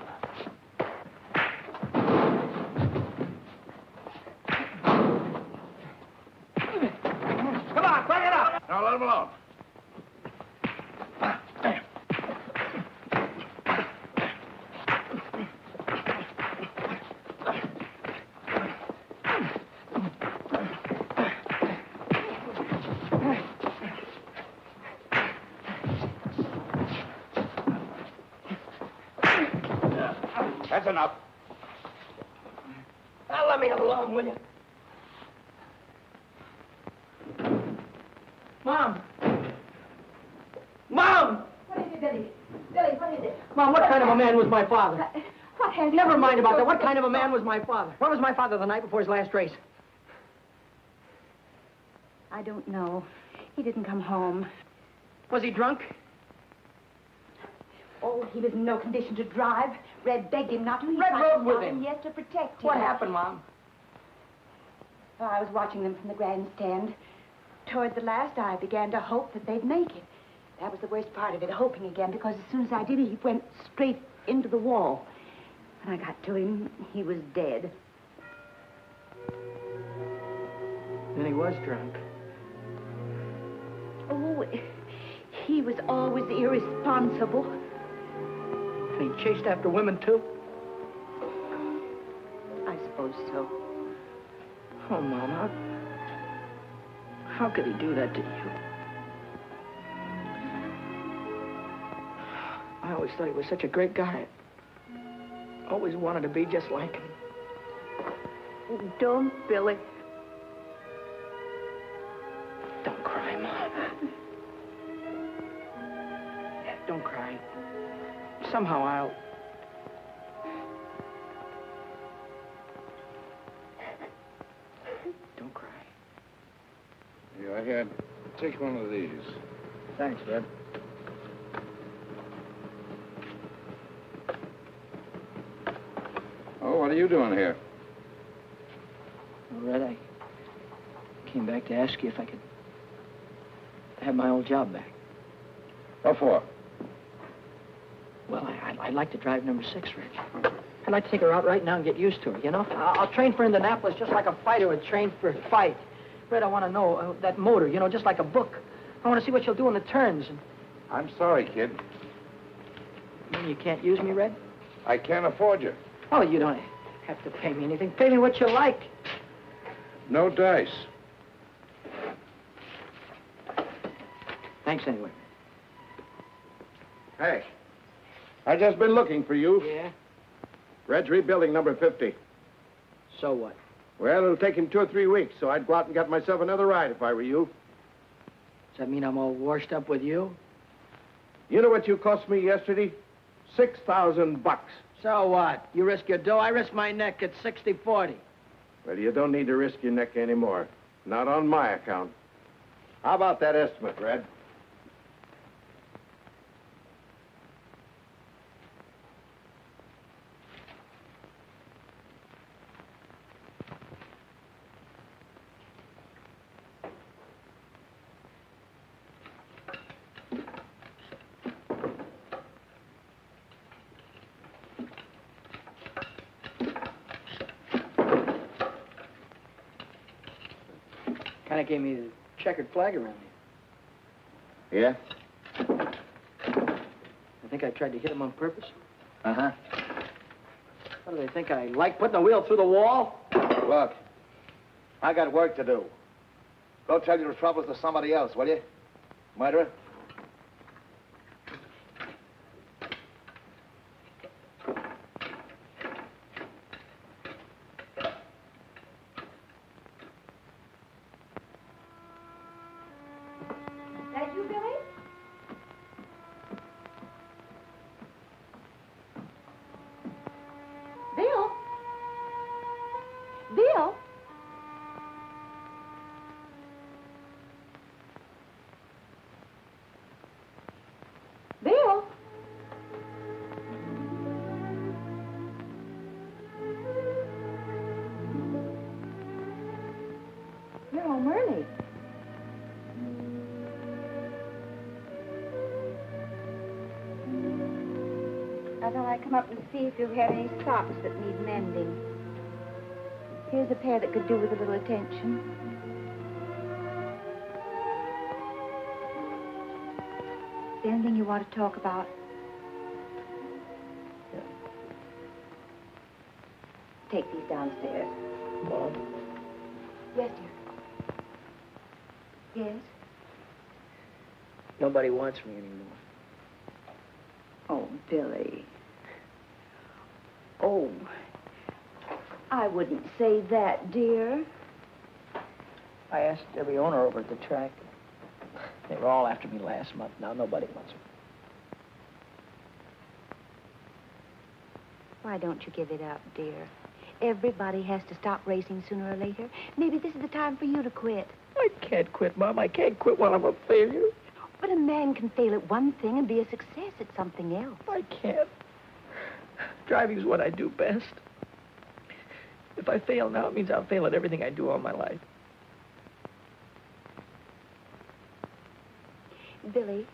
Come on, bring it up. Now, let him alone. That's enough. Now, let me alone, will you? Mom! Mom! What is it, Billy? Billy, what is it? Mom, what kind of a man was my father? What has... Never mind about that. What kind of a man was my father? Where was my father the night before his last race? I don't know. He didn't come home. Was he drunk? Oh, he was in no condition to drive. Red begged him not to. He Red tried rode to with stop him. Yes, to protect him. What happened, Mom? Oh, I was watching them from the grandstand. Toward the last, I began to hope that they'd make it. That was the worst part of it, hoping again, because as soon as I did, he went straight into the wall. When I got to him, he was dead. Then he was drunk. Oh, he was always irresponsible. And he chased after women, too? I suppose so. Oh, Mom, how could he do that to you? I always thought he was such a great guy. Always wanted to be just like him. Don't, Billy. Don't cry, Mom. Don't cry. Somehow I'll... Don't cry. Yeah, here, take one of these. Thanks, Red. Oh, what are you doing here? Well, Red, I came back to ask you if I could have my old job back. What for? Well, I'd like to drive number 6, Reg. I'd like to take her out right now and get used to her, you know? I'll train for Indianapolis just like a fighter would train for a fight. Red, I want to know that motor, you know, just like a book. I want to see what she'll do in the turns. And... I'm sorry, kid. You mean you can't use me, Red? I can't afford you. Oh, you don't have to pay me anything. Pay me what you like. No dice. Thanks anyway. Hey, I just been looking for you. Yeah? Red's rebuilding number 50. So what? Well, it'll take him 2 or 3 weeks, so I'd go out and get myself another ride if I were you. Does that mean I'm all washed up with you? You know what you cost me yesterday? $6,000. So what? You risk your dough, I risk my neck at 60-40. Well, you don't need to risk your neck anymore. Not on my account. How about that estimate, Red? Kind of gave me the checkered flag around you. Yeah? I think I tried to hit him on purpose. Uh-huh. What do they think? I like putting a wheel through the wall? Look, I got work to do. Go tell your troubles to somebody else, will you? Murderer? I thought I'd come up and see if you had any socks that need mending. Here's a pair that could do with a little attention. Is there anything you want to talk about? Yeah. Take these downstairs. Mom? Yes, dear. Yes? Nobody wants me anymore. Oh, Billy. Oh, I wouldn't say that, dear. I asked every owner over at the track. They were all after me last month. Now nobody wants me. Why don't you give it up, dear? Everybody has to stop racing sooner or later. Maybe this is the time for you to quit. I can't quit, Mom. I can't quit while I'm a failure. But a man can fail at one thing and be a success at something else. I can't. Driving's what I do best. If I fail now, it means I'll fail at everything I do all my life. Billy,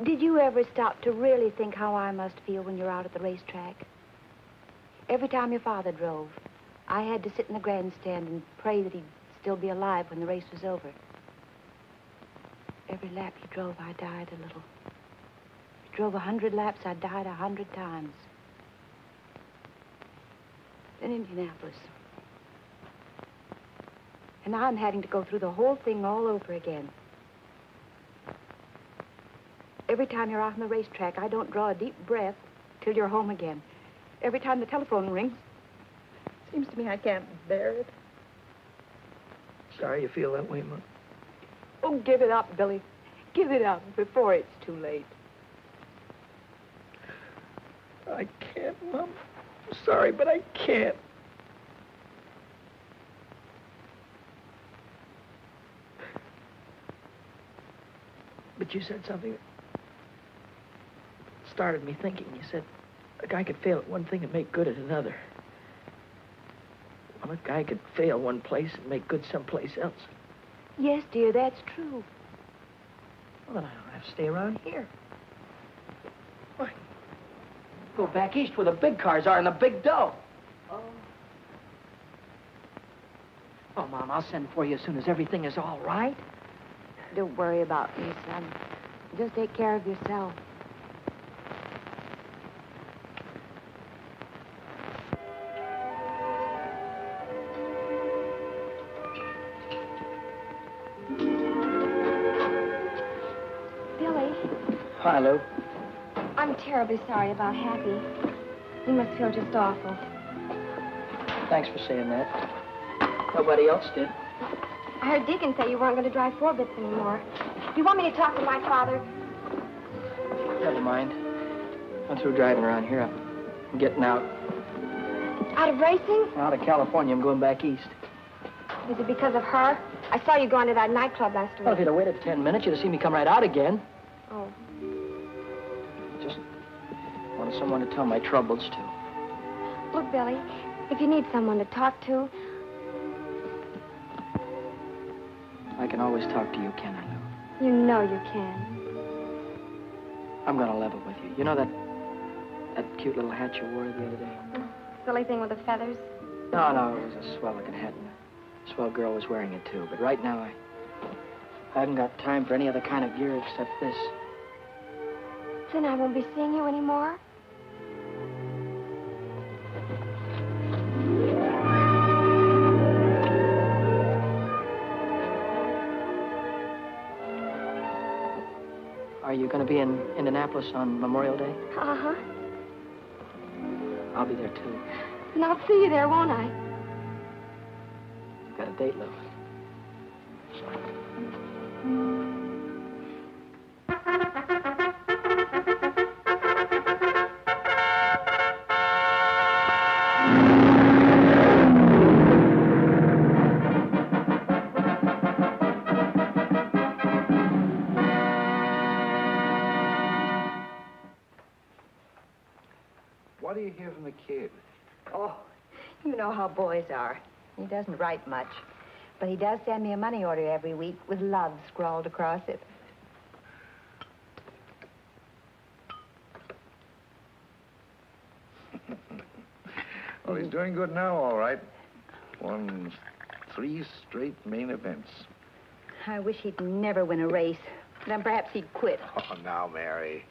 did you ever stop to really think how I must feel when you're out at the racetrack? Every time your father drove, I had to sit in the grandstand and pray that he'd still be alive when the race was over. Every lap he drove, I died a little. He drove 100 laps, I died 100 times. Then Indianapolis. And now I'm having to go through the whole thing all over again. Every time you're out on the racetrack, I don't draw a deep breath till you're home again. Every time the telephone rings, it seems to me I can't bear it. Sorry you feel that way, Mom. Oh, give it up, Billy. Give it up before it's too late. I can't, Mom. I'm sorry, but I can't. But you said something that started me thinking. You said a guy could fail at one thing and make good at another. Well, a guy could fail one place and make good someplace else. Yes, dear, that's true. Well, then I don't have to stay around here. Why? Go back east where the big cars are and the big dough. Oh. Oh, Mom, I'll send for you as soon as everything is all right. Don't worry about me, son. Just take care of yourself. Billy, Hi, Lou. I'm terribly sorry about Happy. You must feel just awful. Thanks for saying that. Nobody else did. I heard Deacon say you weren't going to drive 4-bits anymore. Do you want me to talk to my father? Never mind. I'm through driving around here. I'm getting out. Out of racing? Out of California. I'm going back east. Is it because of her? I saw you going to that nightclub last week. Well, if you'd have waited 10 minutes, you'd have seen me come right out again. Oh. Just wanted someone to tell my troubles to. Look, Billy, if you need someone to talk to... I can always talk to you, can I, Lou? You know you can. I'm going to level with you. You know that cute little hat you wore the other day? Silly thing with the feathers? No, it was a swell-looking hat, and a swell girl was wearing it, too. But right now, I haven't got time for any other kind of gear except this. Then I won't be seeing you anymore? Are you going to be in Indianapolis on Memorial Day? Uh-huh. I'll be there, too. And I'll see you there, won't I? Got a date, Lou. What do you hear from the kid? Oh, you know how boys are. He doesn't write much. But he does send me a money order every week with love scrawled across it. Well, he's doing good now, all right. Won 3 straight main events. I wish he'd never win a race. Then perhaps he'd quit. Oh, now, Mary.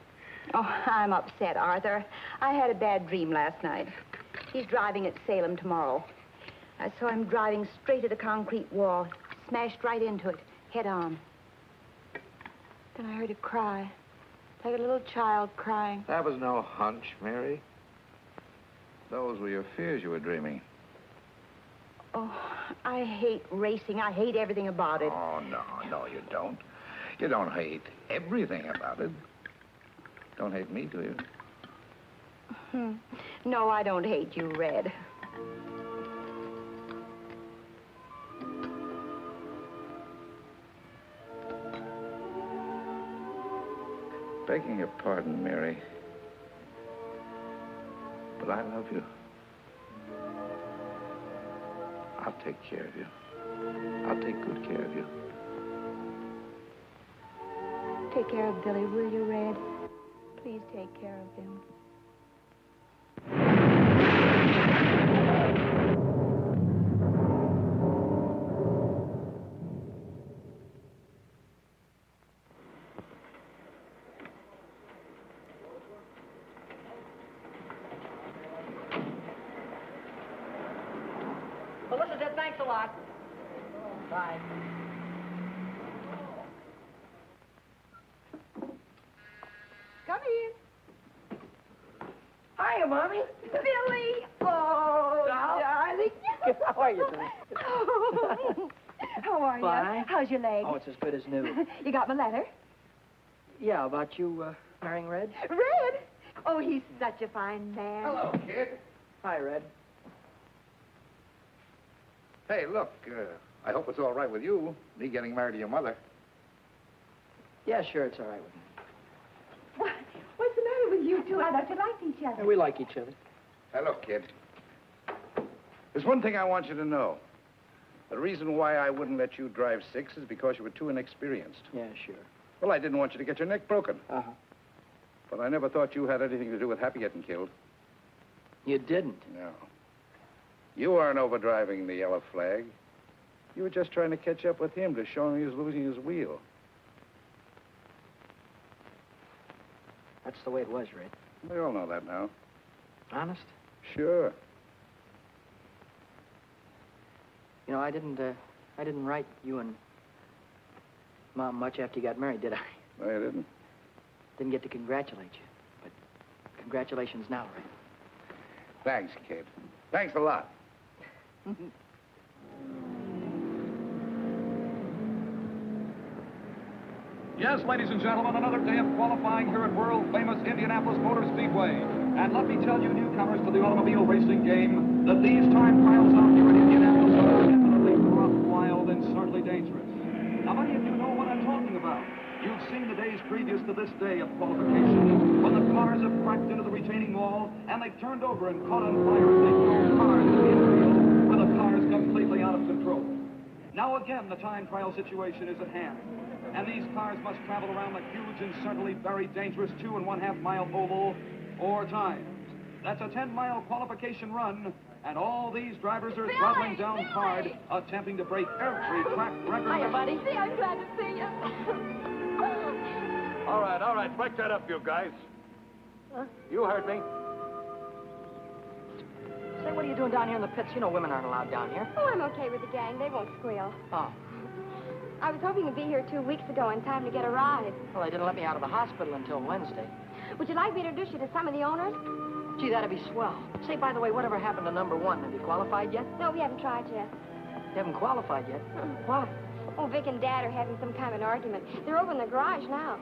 Oh, I'm upset, Arthur. I had a bad dream last night. He's driving at Salem tomorrow. I saw him driving straight at a concrete wall, smashed right into it, head on. Then I heard a cry, like a little child crying. That was no hunch, Mary. Those were your fears you were dreaming. Oh, I hate racing. I hate everything about it. Oh, no, you don't. You don't hate everything about it. Don't hate me, do you? No, I don't hate you, Red. Begging your pardon, Mary, but I love you. I'll take care of you. I'll take good care of you. Take care of Billy, will you, Red? Please take care of him. Felicity, thanks a lot. Bye. Come in. Hiya, Mommy. Billy! Oh, darling. How are you doing? How are Fine. you? How's your leg? Oh, it's as good as new. You got my letter? Yeah, about you marrying Red? Red? Oh, he's such a fine man. Hello, kid. Hi, Red. Hey, look, I hope it's all right with you, me getting married to your mother. Yeah, sure, it's all right with me. What's the matter with you two? I thought you liked each other. Yeah, we like each other. Hey, look, kid. There's one thing I want you to know. The reason why I wouldn't let you drive 6 is because you were too inexperienced. Yeah, sure. Well, I didn't want you to get your neck broken. Uh-huh. But I never thought you had anything to do with Happy getting killed. You didn't? No. You weren't overdriving the yellow flag. You were just trying to catch up with him to show him he was losing his wheel. That's the way it was, Red. We all know that now. Honest? Sure. You know, I didn't write you and Mom much after you got married, did I? No, you didn't. Didn't get to congratulate you. But congratulations now, Red. Thanks, kid. Thanks a lot. Yes, ladies and gentlemen, another day of qualifying here at world-famous Indianapolis Motor Speedway. And let me tell you, newcomers to the automobile racing game, that these time trials out here in Indianapolis are definitely rough, wild, and certainly dangerous. Now, many of you know what I'm talking about. You've seen the days previous to this day of qualification, when the cars have cracked into the retaining wall, and they've turned over and caught on fire as they throw cars into the infield, with the cars completely out of control. Now again, the time trial situation is at hand. And these cars must travel around the huge and certainly very dangerous 2.5 mile oval 4 times. That's a 10-mile qualification run, and all these drivers are throttling down hard, attempting to break every track record. Hiya, buddy. See, I'm glad to see you. All right, break that up, you guys. Huh? You heard me. Say, what are you doing down here in the pits? You know women aren't allowed down here. Oh, I'm okay with the gang. They won't squeal. Oh. I was hoping to be here 2 weeks ago in time to get a ride. Well, they didn't let me out of the hospital until Wednesday. Would you like me to introduce you to some of the owners? Gee, that'd be swell. Say, by the way, whatever happened to number 1? Have you qualified yet? No, we haven't tried yet. You haven't qualified yet? Why? Oh, Vic and Dad are having some kind of an argument. They're over in the garage now.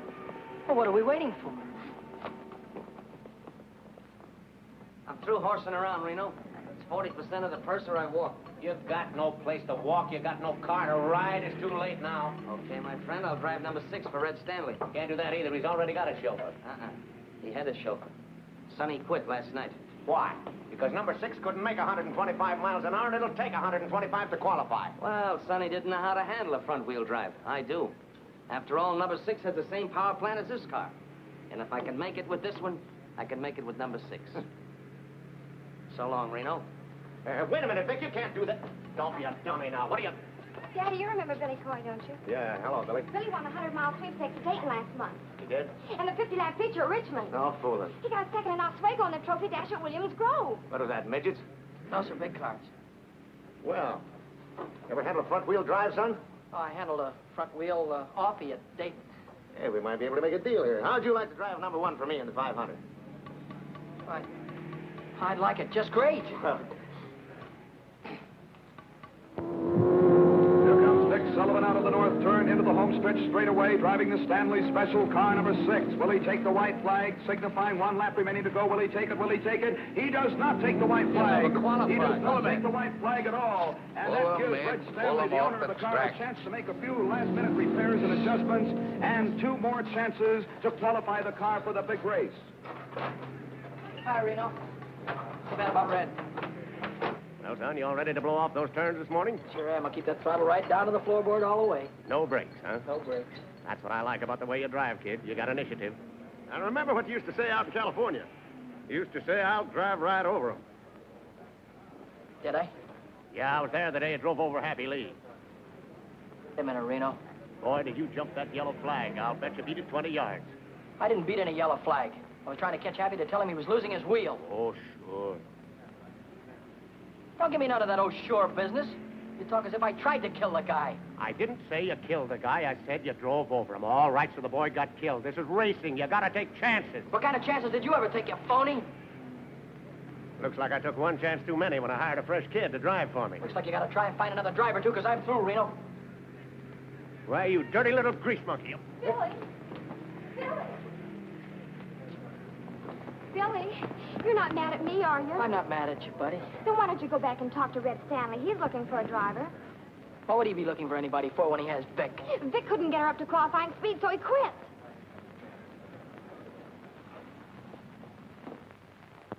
Well, what are we waiting for? I'm through horsing around, Reno. It's 40% of the purse or I walk. You've got no place to walk. You got no car to ride. It's too late now. Okay, my friend, I'll drive number 6 for Red Stanley. Can't do that either. He's already got a chauffeur. He had a chauffeur. Sonny quit last night. Why? Because number 6 couldn't make 125 miles an hour, and it'll take 125 to qualify. Well, Sonny didn't know how to handle a front-wheel drive. I do. After all, number 6 has the same power plant as this car. And if I can make it with this one, I can make it with number 6. So long, Reno. Wait a minute, Vic. You can't do that. Don't be a dummy now. What are you... Daddy, you remember Billy Coy, don't you? Yeah, hello, Billy. Billy won the 100-mile sweepstakes at Dayton last month. You did? And the 50-lap feature at Richmond. No fooling. He got second in Oswego on the trophy dash at Williams Grove. What was that, midgets? Those are big cars. Well, ever handle a front-wheel drive, son? Oh, I handled a front wheel offie at Dayton. Hey, we might be able to make a deal here. How'd you like to drive number 1 for me in the 500? I'd like it just great. Sullivan out of the north turn into the home stretch straightaway, driving the Stanley Special car number 6. Will he take the white flag, signifying 1 lap remaining to go? Will he take it? Will he take it? He does not take the white flag. He does not take the white flag at all. And that gives Red Stanley, the owner of the car, a chance to make a few last-minute repairs and adjustments, and 2 more chances to qualify the car for the big race. Hi, Reno. Too bad about Red. Well, son, you all ready to blow off those turns this morning? Sure am. I'll keep that throttle right down to the floorboard all the way. No brakes, huh? No brakes. That's what I like about the way you drive, kid. You got initiative. Now, remember what you used to say out in California. You used to say, I'll drive right over them. Did I? Yeah, I was there the day you drove over Happy Lee. Wait a minute, Reno. Boy, did you jump that yellow flag. I'll bet you beat it 20 yards. I didn't beat any yellow flag. I was trying to catch Happy to tell him he was losing his wheel. Oh, sure. Don't give me none of that oh sure business. You talk as if I tried to kill the guy. I didn't say you killed the guy. I said you drove over him. All right, so the boy got killed. This is racing. You gotta take chances. What kind of chances did you ever take, you phony? Looks like I took 1 chance too many when I hired a fresh kid to drive for me. Looks like you gotta try and find another driver, too, because I'm through, Reno. Why, you dirty little grease monkey. Billy! Billy, you're not mad at me, are you? I'm not mad at you, buddy. Then why don't you go back and talk to Red Stanley? He's looking for a driver. What would he be looking for anybody for when he has Vic? Vic couldn't get her up to qualifying speed, so he quit.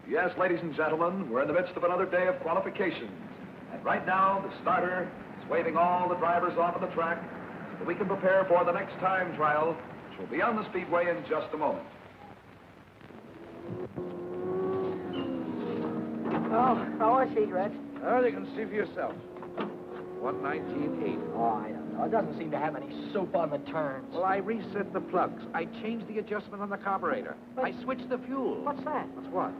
Yes, ladies and gentlemen, we're in the midst of another day of qualifications. And right now, the starter is waving all the drivers off of the track so that we can prepare for the next time trial, which will be on the speedway in just a moment. Oh, how is he, Red? Oh, you can see for yourself. 119.8. Oh, I don't know. It doesn't seem to have any soup on the turns. Well, I reset the plugs. I changed the adjustment on the carburetor. But- I switched the fuel. What's that? What's what?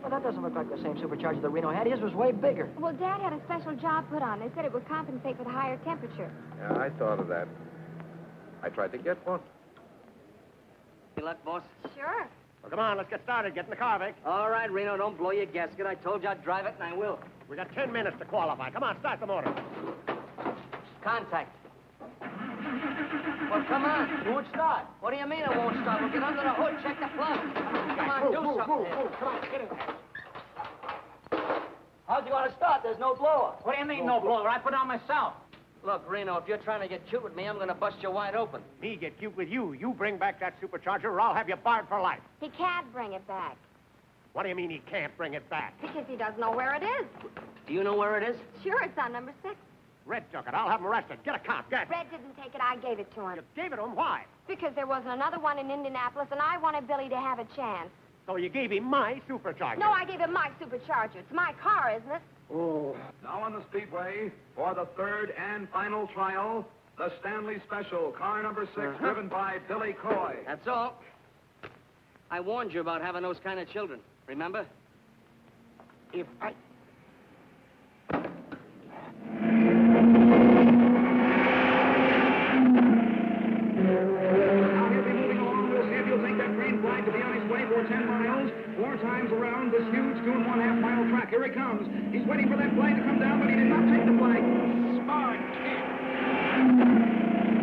Well, that doesn't look like the same supercharger that Reno had. His was way bigger. Well, Dad had a special job put on. They said it would compensate for the higher temperature. Yeah, I thought of that. I tried to get one. Good luck, boss. Sure. Well, come on, let's get started. Get in the car, Vic. All right, Reno, don't blow your gasket. I told you I'd drive it, and I will. We got 10 minutes to qualify. Come on, start the motor. Contact. Well, come on. It won't start. What do you mean it won't start? We'll get under the hood, check the plug. Come on, do something here. Come on, get in there. How's it going to start? There's no blower. What do you mean, no blower? I put it on myself. Look, Reno, if you're trying to get cute with me, I'm going to bust you wide open. Me get cute with you. You bring back that supercharger or I'll have you barred for life. He can't bring it back What do you mean he can't bring it back? because he doesn't know where it is. Do you know where it is? Sure, it's on number 6. Red took it. I'll have him arrested. Get a cop. Get. Red didn't take it. I gave it to him. You gave it to him. Why? Because there wasn't another one in Indianapolis, and I wanted Billy to have a chance. So you gave him my supercharger. No, I gave him my supercharger. It's my car, isn't it? Oh. Now on the speedway, for the third and final trial, the Stanley Special, car number 6, driven by Billy Coy. That's all. I warned you about having those kind of children. Remember? If I... Now he'll be moving along. We'll see if he'll take that green flag to be on his way for 10 miles. 4 times around this huge 2.5 mile track. Here he comes. He's waiting for that flag to come down, but he did not take the flag. Smart kid.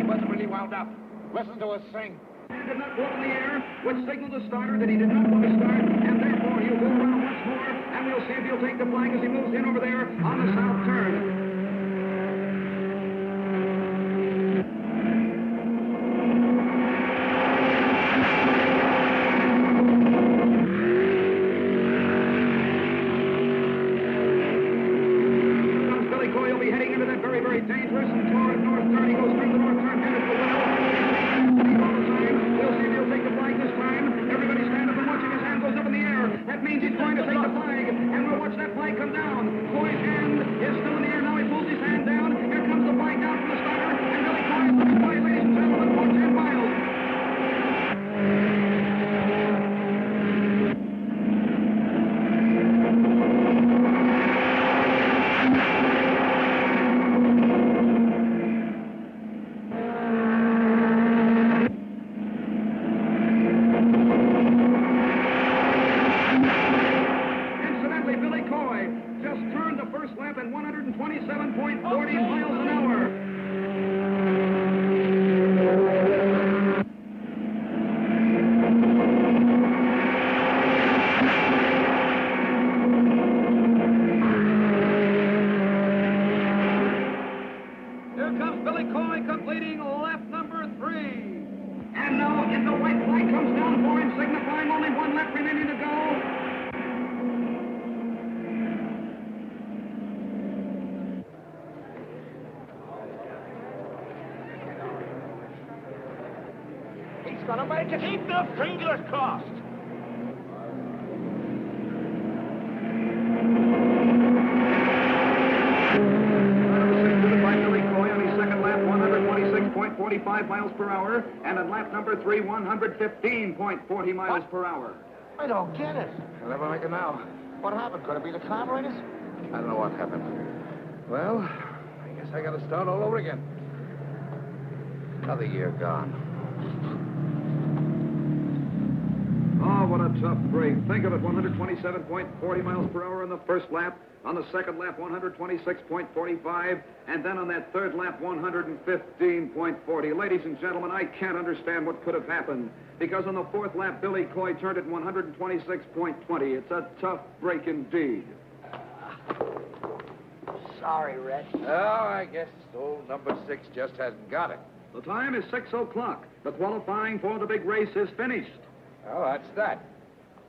He wasn't really wound up. Listen to us sing. He did not blow in the air, which signaled the starter that he did not want to start, and therefore he'll go around once more, and we'll see if he'll take the flag as he moves in over there on the south turn. Dangerous and toward north turn. He goes through the north turn, headed for well. All the time. We'll see if he'll take the flag this time. Everybody stand up and watching. His hand goes up in the air. That means he's going to take the flag. And we'll watch that flag come down. Coy's hand is still in the air. Now he pulls his hand down. Here comes the flag down from the starter. And Billy Coy is looking for, ladies and gentlemen, for 10 miles. And 127.40 miles an hour. Here comes Billy Coy completing lap number 3. And now, if the white flag comes down for him, signifying only 1 lap remaining to go. Gonna make it. Keep the fingers crossed. By Billy Coy on his second lap, 126.45 miles per hour, and on lap number 3, 115.40 miles per hour. I don't get it. I'll never make it now. What happened? Could it be the carburetors? I don't know what happened. Well, I guess I gotta start all over again. Another year gone. Oh, what a tough break. Think of it, 127.40 miles per hour on the first lap. On the second lap, 126.45. And then on that third lap, 115.40. Ladies and gentlemen, I can't understand what could have happened. Because on the fourth lap, Billy Coy turned it 126.20. It's a tough break indeed. Sorry, Red. Oh, I guess old number 6 just hasn't got it. The time is 6 o'clock. The qualifying for the big race is finished. Oh, that's that.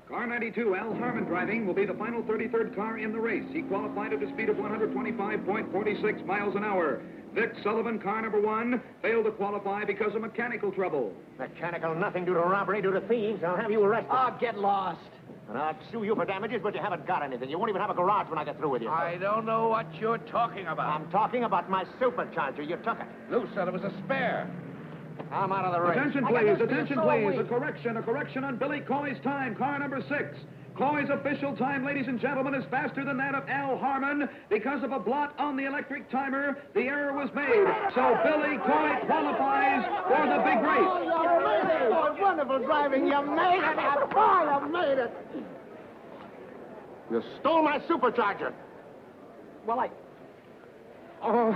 Car 92, Al Harmon driving, will be the final 33rd car in the race. He qualified at a speed of 125.46 miles an hour. Vic Sullivan, car number 1, failed to qualify because of mechanical trouble. Mechanical nothing due to robbery, due to thieves. I'll have you arrested. Oh, get lost. And I'll sue you for damages, but you haven't got anything. You won't even have a garage when I get through with you. I don't know what you're talking about. I'm talking about my supercharger. You took it. Lou said it was a spare. I'm out of the race. Attention, please. Attention, please. A correction on Billy Coy's time, car number 6. Coy's official time, ladies and gentlemen, is faster than that of Al Harmon. Because of a blot on the electric timer, the error was made. So Billy Coy qualifies for the big race. Oh, you made it. Oh, wonderful driving. You made it. Boy, you made it. You stole my supercharger. Well, Oh.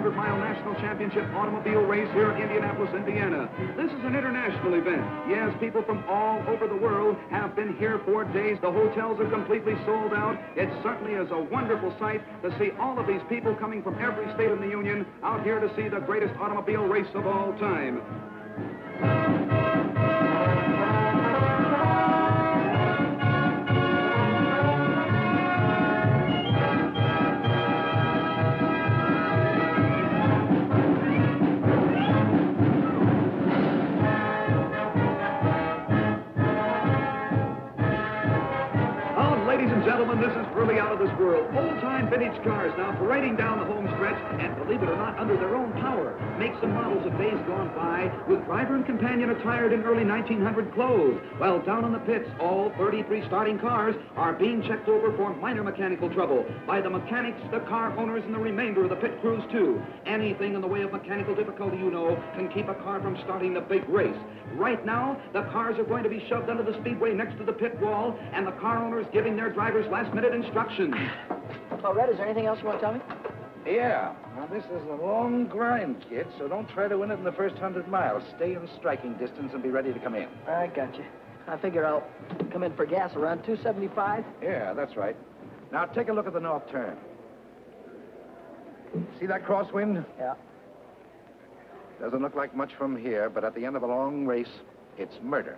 500-mile national championship automobile race here in Indianapolis, Indiana. This is an international event. Yes, people from all over the world have been here for days. The hotels are completely sold out. It certainly is a wonderful sight to see all of these people coming from every state in the Union out here to see the greatest automobile race of all time. Gentlemen, this is really out of this world. Old-time vintage cars now parading down the home stretch, and believe it or not, under their own power. Makes and models of days gone by, with driver and companion attired in early 1900 clothes. While down in the pits, all 33 starting cars are being checked over for minor mechanical trouble by the mechanics, the car owners, and the remainder of the pit crews, too. Anything in the way of mechanical difficulty, you know, can keep a car from starting the big race. Right now, the cars are going to be shoved under the speedway next to the pit wall, and the car owners giving their drivers last-minute instructions. Oh, Red, is there anything else you want to tell me? Yeah. Now, this is a long grind, kid, so don't try to win it in the first 100 miles. Stay in striking distance and be ready to come in. I got you. I figure I'll come in for gas around 275. Yeah, that's right. Now, take a look at the north turn. See that crosswind? Yeah. Doesn't look like much from here, but at the end of a long race, it's murder.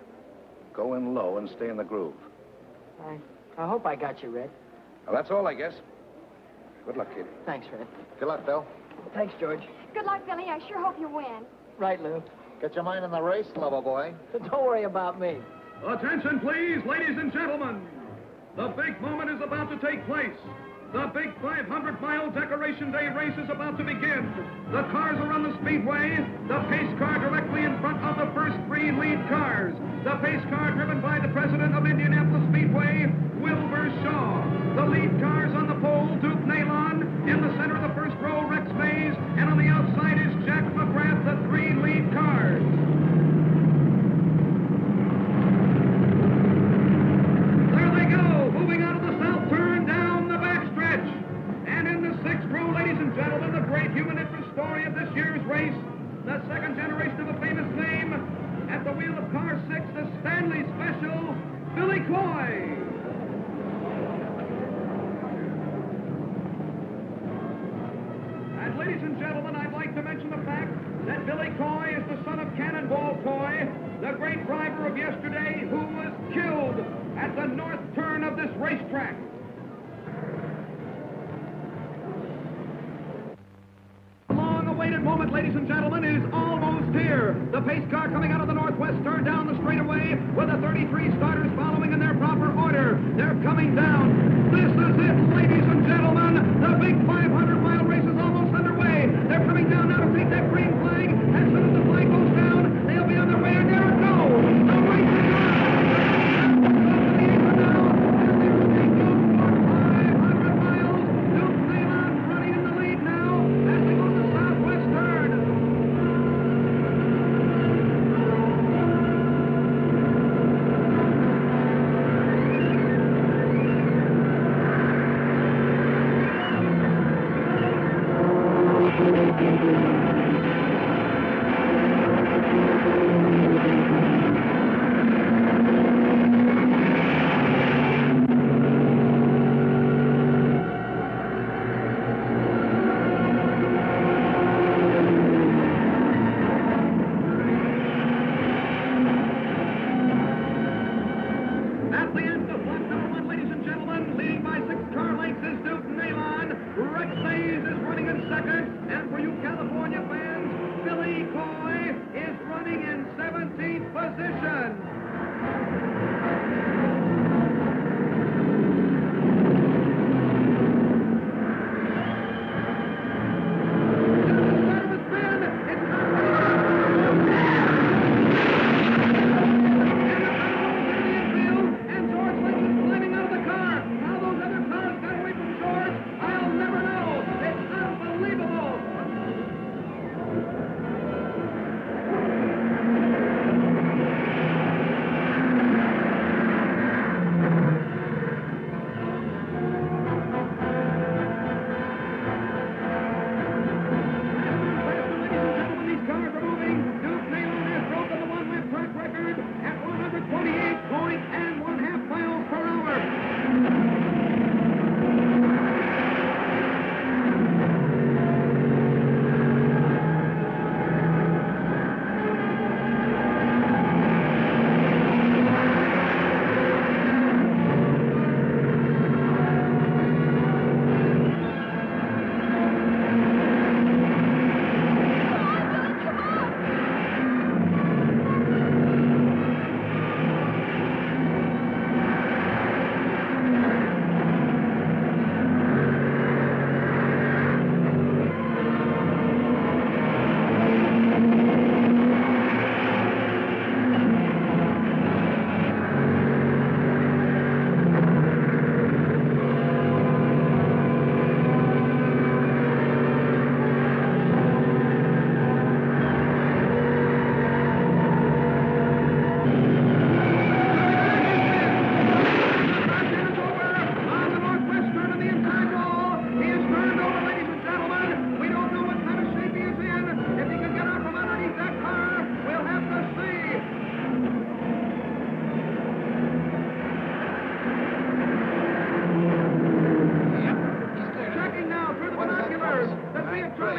Go in low and stay in the groove. I hope I got you, Red. Well, that's all, I guess. Good luck, kid. Thanks, Red. Good luck, Bill. Thanks, George. Good luck, Billy. I sure hope you win. Right, Lou. Get your mind in the race, lover boy. Don't worry about me. Attention, please, ladies and gentlemen. The big moment is about to take place. The big 500-mile Decoration Day race is about to begin. The cars are on the speedway. The pace car directly in front of the first three lead cars. The pace car driven by the president of Indianapolis Speedway, Wilbur Shaw. The lead cars on the pole, Duke Nalon. In the center of the first row, Rex Mays. And on the outside is Jack McGrath, the three lead cars. There they go, moving out of the south turn down the backstretch. And in the sixth row, ladies and gentlemen, the great human interest story of this year's race, the second generation of a famous name, at the wheel of car 6, the Stanley Special, Billy Coy. And ladies and gentlemen, I'd like to mention the fact that Billy Coy is the son of Cannonball Coy, the great driver of yesterday who was killed at the north turn of this racetrack. Awaited moment, ladies and gentlemen, is almost here. The pace car coming out of the northwest turn down the straightaway with the 33 starters following in their proper order. They're coming down. This is it, ladies and gentlemen. The big 500-mile race is almost underway. They're coming down now to take that green flag. As soon as the flag goes down, they'll be on their way, and there it goes. The race is on.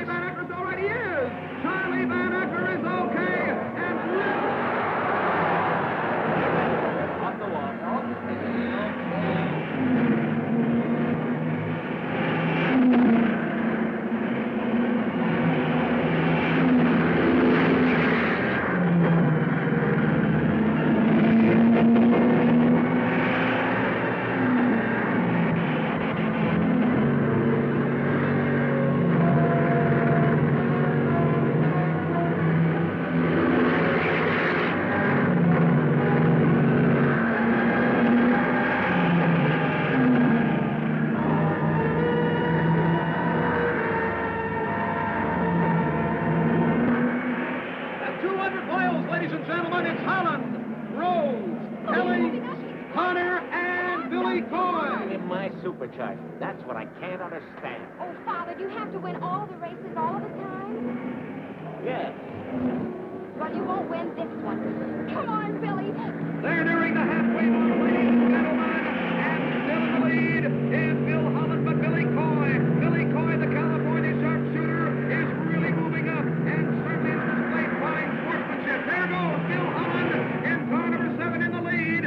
Van Acker's all right. He is. Charlie Van Acker is okay. And Off the wall. That's what I can't understand. Oh, Father, do you have to win all the races all of the time? Yes. Well, you won't win this one. Come on, Billy. they're nearing the halfway mark, ladies and gentlemen. And still in the lead is Bill Holland, but Billy Coy. Billy Coy, the California sharpshooter, is really moving up and certainly has displayed fine sportsmanship. There goes Bill Holland in car number 7 in the lead.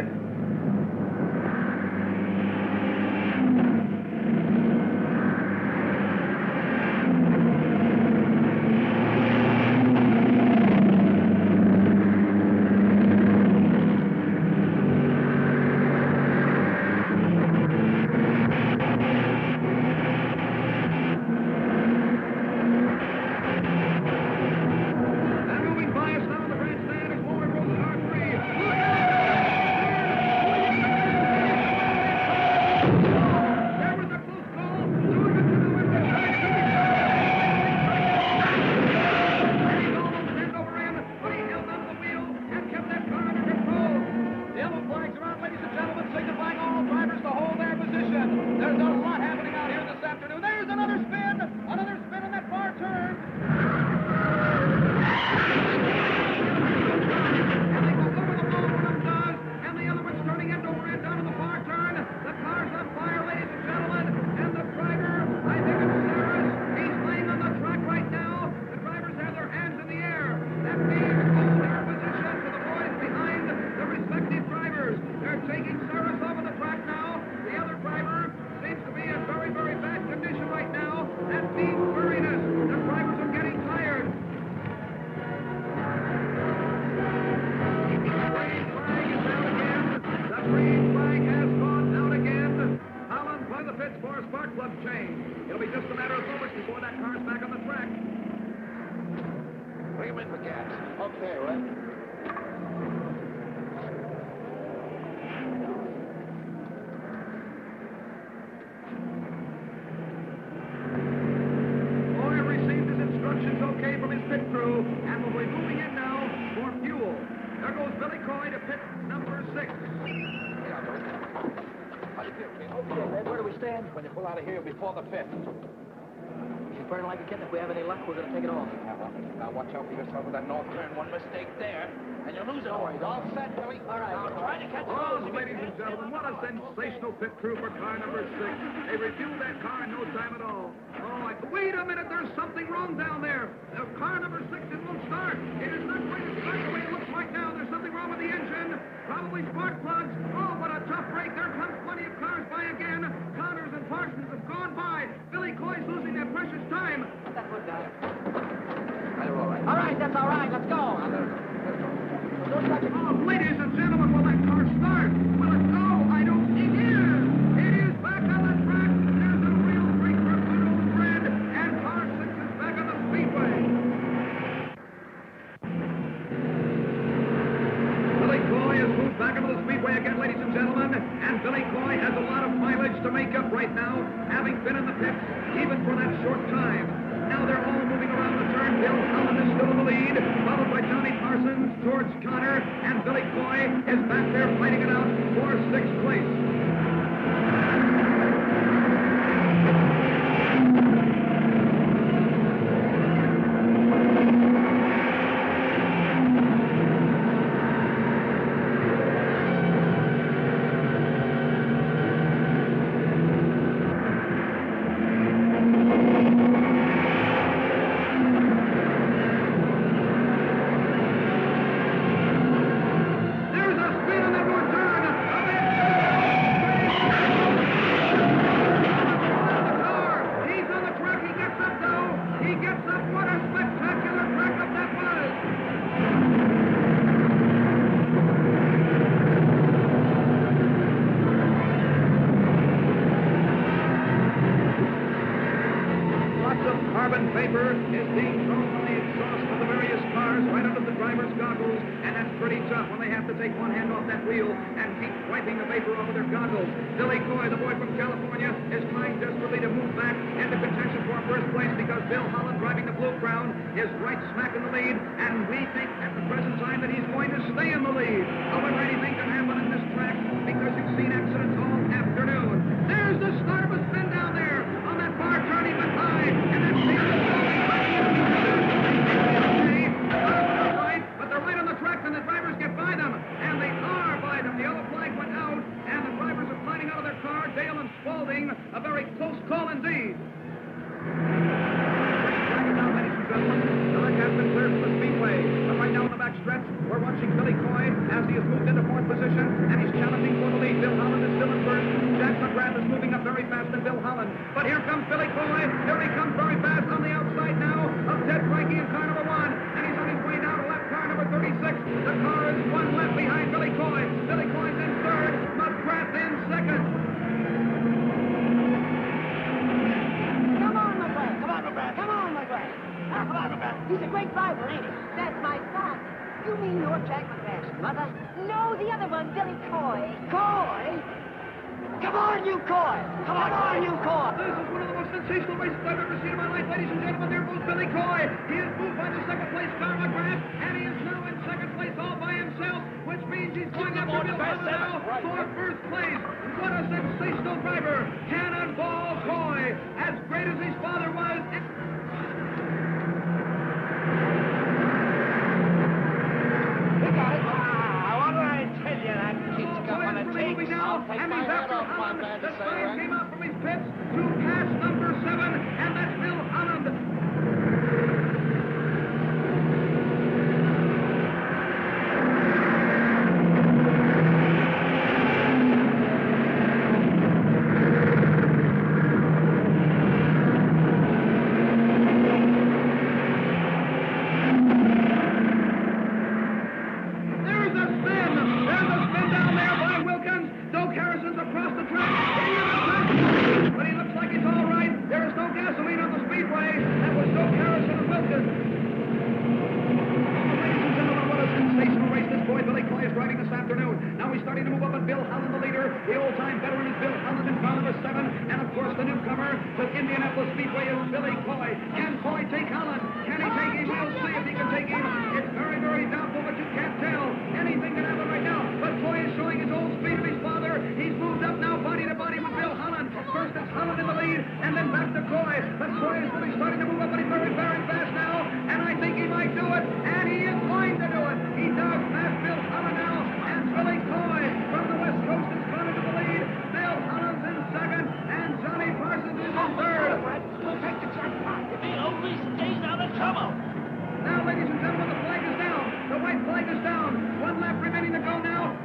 When you pull out of here before the pit. She's burning like a kitten. If we have any luck, we're going to take it off. Yeah, well, now watch out for yourself with that north turn. One mistake there, and you lose it. All right, all set, Billy. All right. Now try to catch it. Oh, ladies and gentlemen, what a sensational pit crew for car number 6. They refueled that car in no time at all. Oh, wait a minute. There's something wrong down there. Car number 6, it won't start. It is not going to start the way it looks right now. There's something wrong with the engine. Probably spark plugs. Oh, what a tough break. There comes plenty of cars by again. Connors and Parsons have gone by. Billy Coy's losing that precious time. That good guy. All right. All right, that's all right. Let's go. Oh, ladies and gentlemen, will that car start? Will it go? I don't think it is. It is back on the track. There's a real break for good old Fred. And car 6 is back on the speedway. Billy Coy has moved back into the speedway again, ladies and gentlemen. And Billy Coy has a lot of mileage to make up right now, having been in the pits even for that short time. Now they're all moving around the turn. Bill Holland is still in the lead, followed by Johnny Parsons, George Connor, and Billy Coy is back there fighting it out for 6th place. a spectacular crack-up that was! Lots of carbon vapor is being thrown from the exhaust of the various cars right under the driver's goggles, and that's pretty tough when they have to take one hand off that wheel and keep wiping the vapor off of their goggles. Billy Coy, the boy from California, is trying desperately to move back into contention for first place because Bill Holland, driving the Blue Crown, is right smack in the lead, and we think at the present time that he's going to stay in the lead. However, anything can happen in this track because you've seen accidents all afternoon. There's the start of a spin down there on that far turn. He went high, and then but they're right on the track, and the drivers get by them, and they are by them. The yellow flag went out, and the drivers are sliding out of their car. Dale and Spaulding, a very close call indeed. Now, ladies and gentlemen, the wreck has been cleared from the speedway. But right now in the back stretch, we're watching Billy Coy as he has moved into fourth position, and he's challenging for the lead. Bill Holland is still in first. Jack McGrath is moving up very fast than Bill Holland. But here comes Billy Coy. Here he comes very fast on the outside now of Ted Frankie in car number 1. And he's on his way now to lap car number 36. The car is one lap behind Billy Coy. Billy Coy's in third. McGrath in second. Come on, McGrath. Come on, McGrath. Come on, McGrath. Come on, McGrath. He's a great driver, ain't he? That's my son. You mean you're Jack McGrath's mother? No, the other one, Billy Coy. Coy? Come on, you Coy! Come on, you Coy! This is one of the most sensational races I've ever seen in my life, ladies and gentlemen. There goes Billy Coy. He is moved by the second-place car, McGrath, and he is now in second place all by himself, which means he's going after Bill Holland now for first place. What a sensational driver! Cannonball Coy, as great as his father was. Look at it. What did I tell you? That kid's got one of takes. Now, and he's after Holland. The sign came out from his pits to pass number 7, and that's Bill Holland. Indianapolis speedway is Billy Coy. Can Coy take Holland? Can he take him? We'll see if he can take him. It's very, very doubtful, but you can't tell. Anything can happen right now. But Coy is showing his old speed of his father. He's moved up now body to body with Bill Holland. First it's Holland in the lead, and then back to Coy. But Coy is really starting to move up, but he's very, very fast now. And I think he might do it. And he is going to do it. He does pass Bill Holland now. And Billy Coy from the West Coast is gone into the lead. Bill Holland's in second, and Johnny Parsons is in third. We'll take the jackpot if he only stays out of trouble. Now, ladies and gentlemen, the flag is down. The white flag is down. One lap remaining to go now.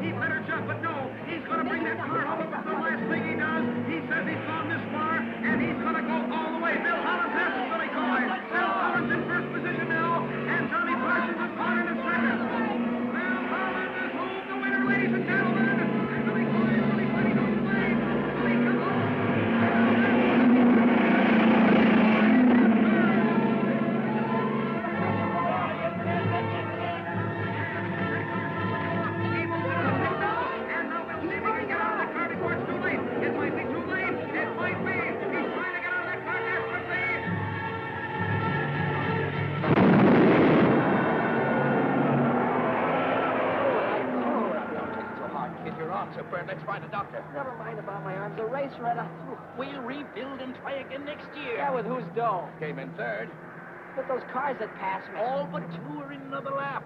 He better jump, but no. He's going to bring that car home. It's the last thing he does. He says he's gone this far, and he's going to go all the way. Bill Holland passes Billy Coy. Bill Holland's in first position now, and Johnny Parsons is caught in his second. Bill Holland is home the winner, ladies and gentlemen. And Billy Coy is really fighting on the lane. Billy, come on. Let's find a doctor. Never mind about my arms. The race right on. We'll rebuild and try again next year. Yeah, with whose dough? Came in third. But those cars that passed me. All but two are in another lap.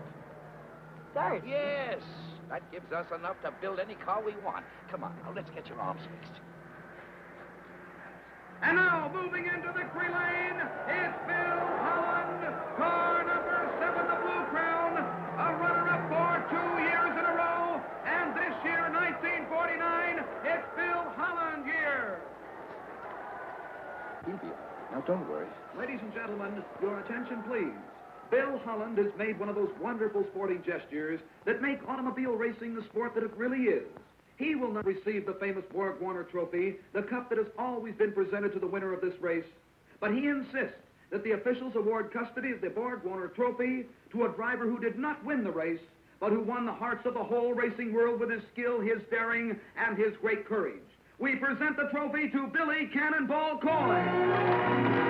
Third? Yes. That gives us enough to build any car we want. Come on, now, let's get your arms fixed. And now, moving into victory lane, is Bill Holland, car number 7, the Blue Crown, a runner-up for 2 years in a row, and this year, 1949, it's Bill Holland year. Now, don't worry. Ladies and gentlemen, your attention, please. Bill Holland has made one of those wonderful sporting gestures that make automobile racing the sport that it really is. He will not receive the famous Borg-Warner Trophy, the cup that has always been presented to the winner of this race, but he insists that the officials award custody of the Borg-Warner Trophy to a driver who did not win the race, but who won the hearts of the whole racing world with his skill, his daring, and his great courage. We present the trophy to Billy Cannonball Coy.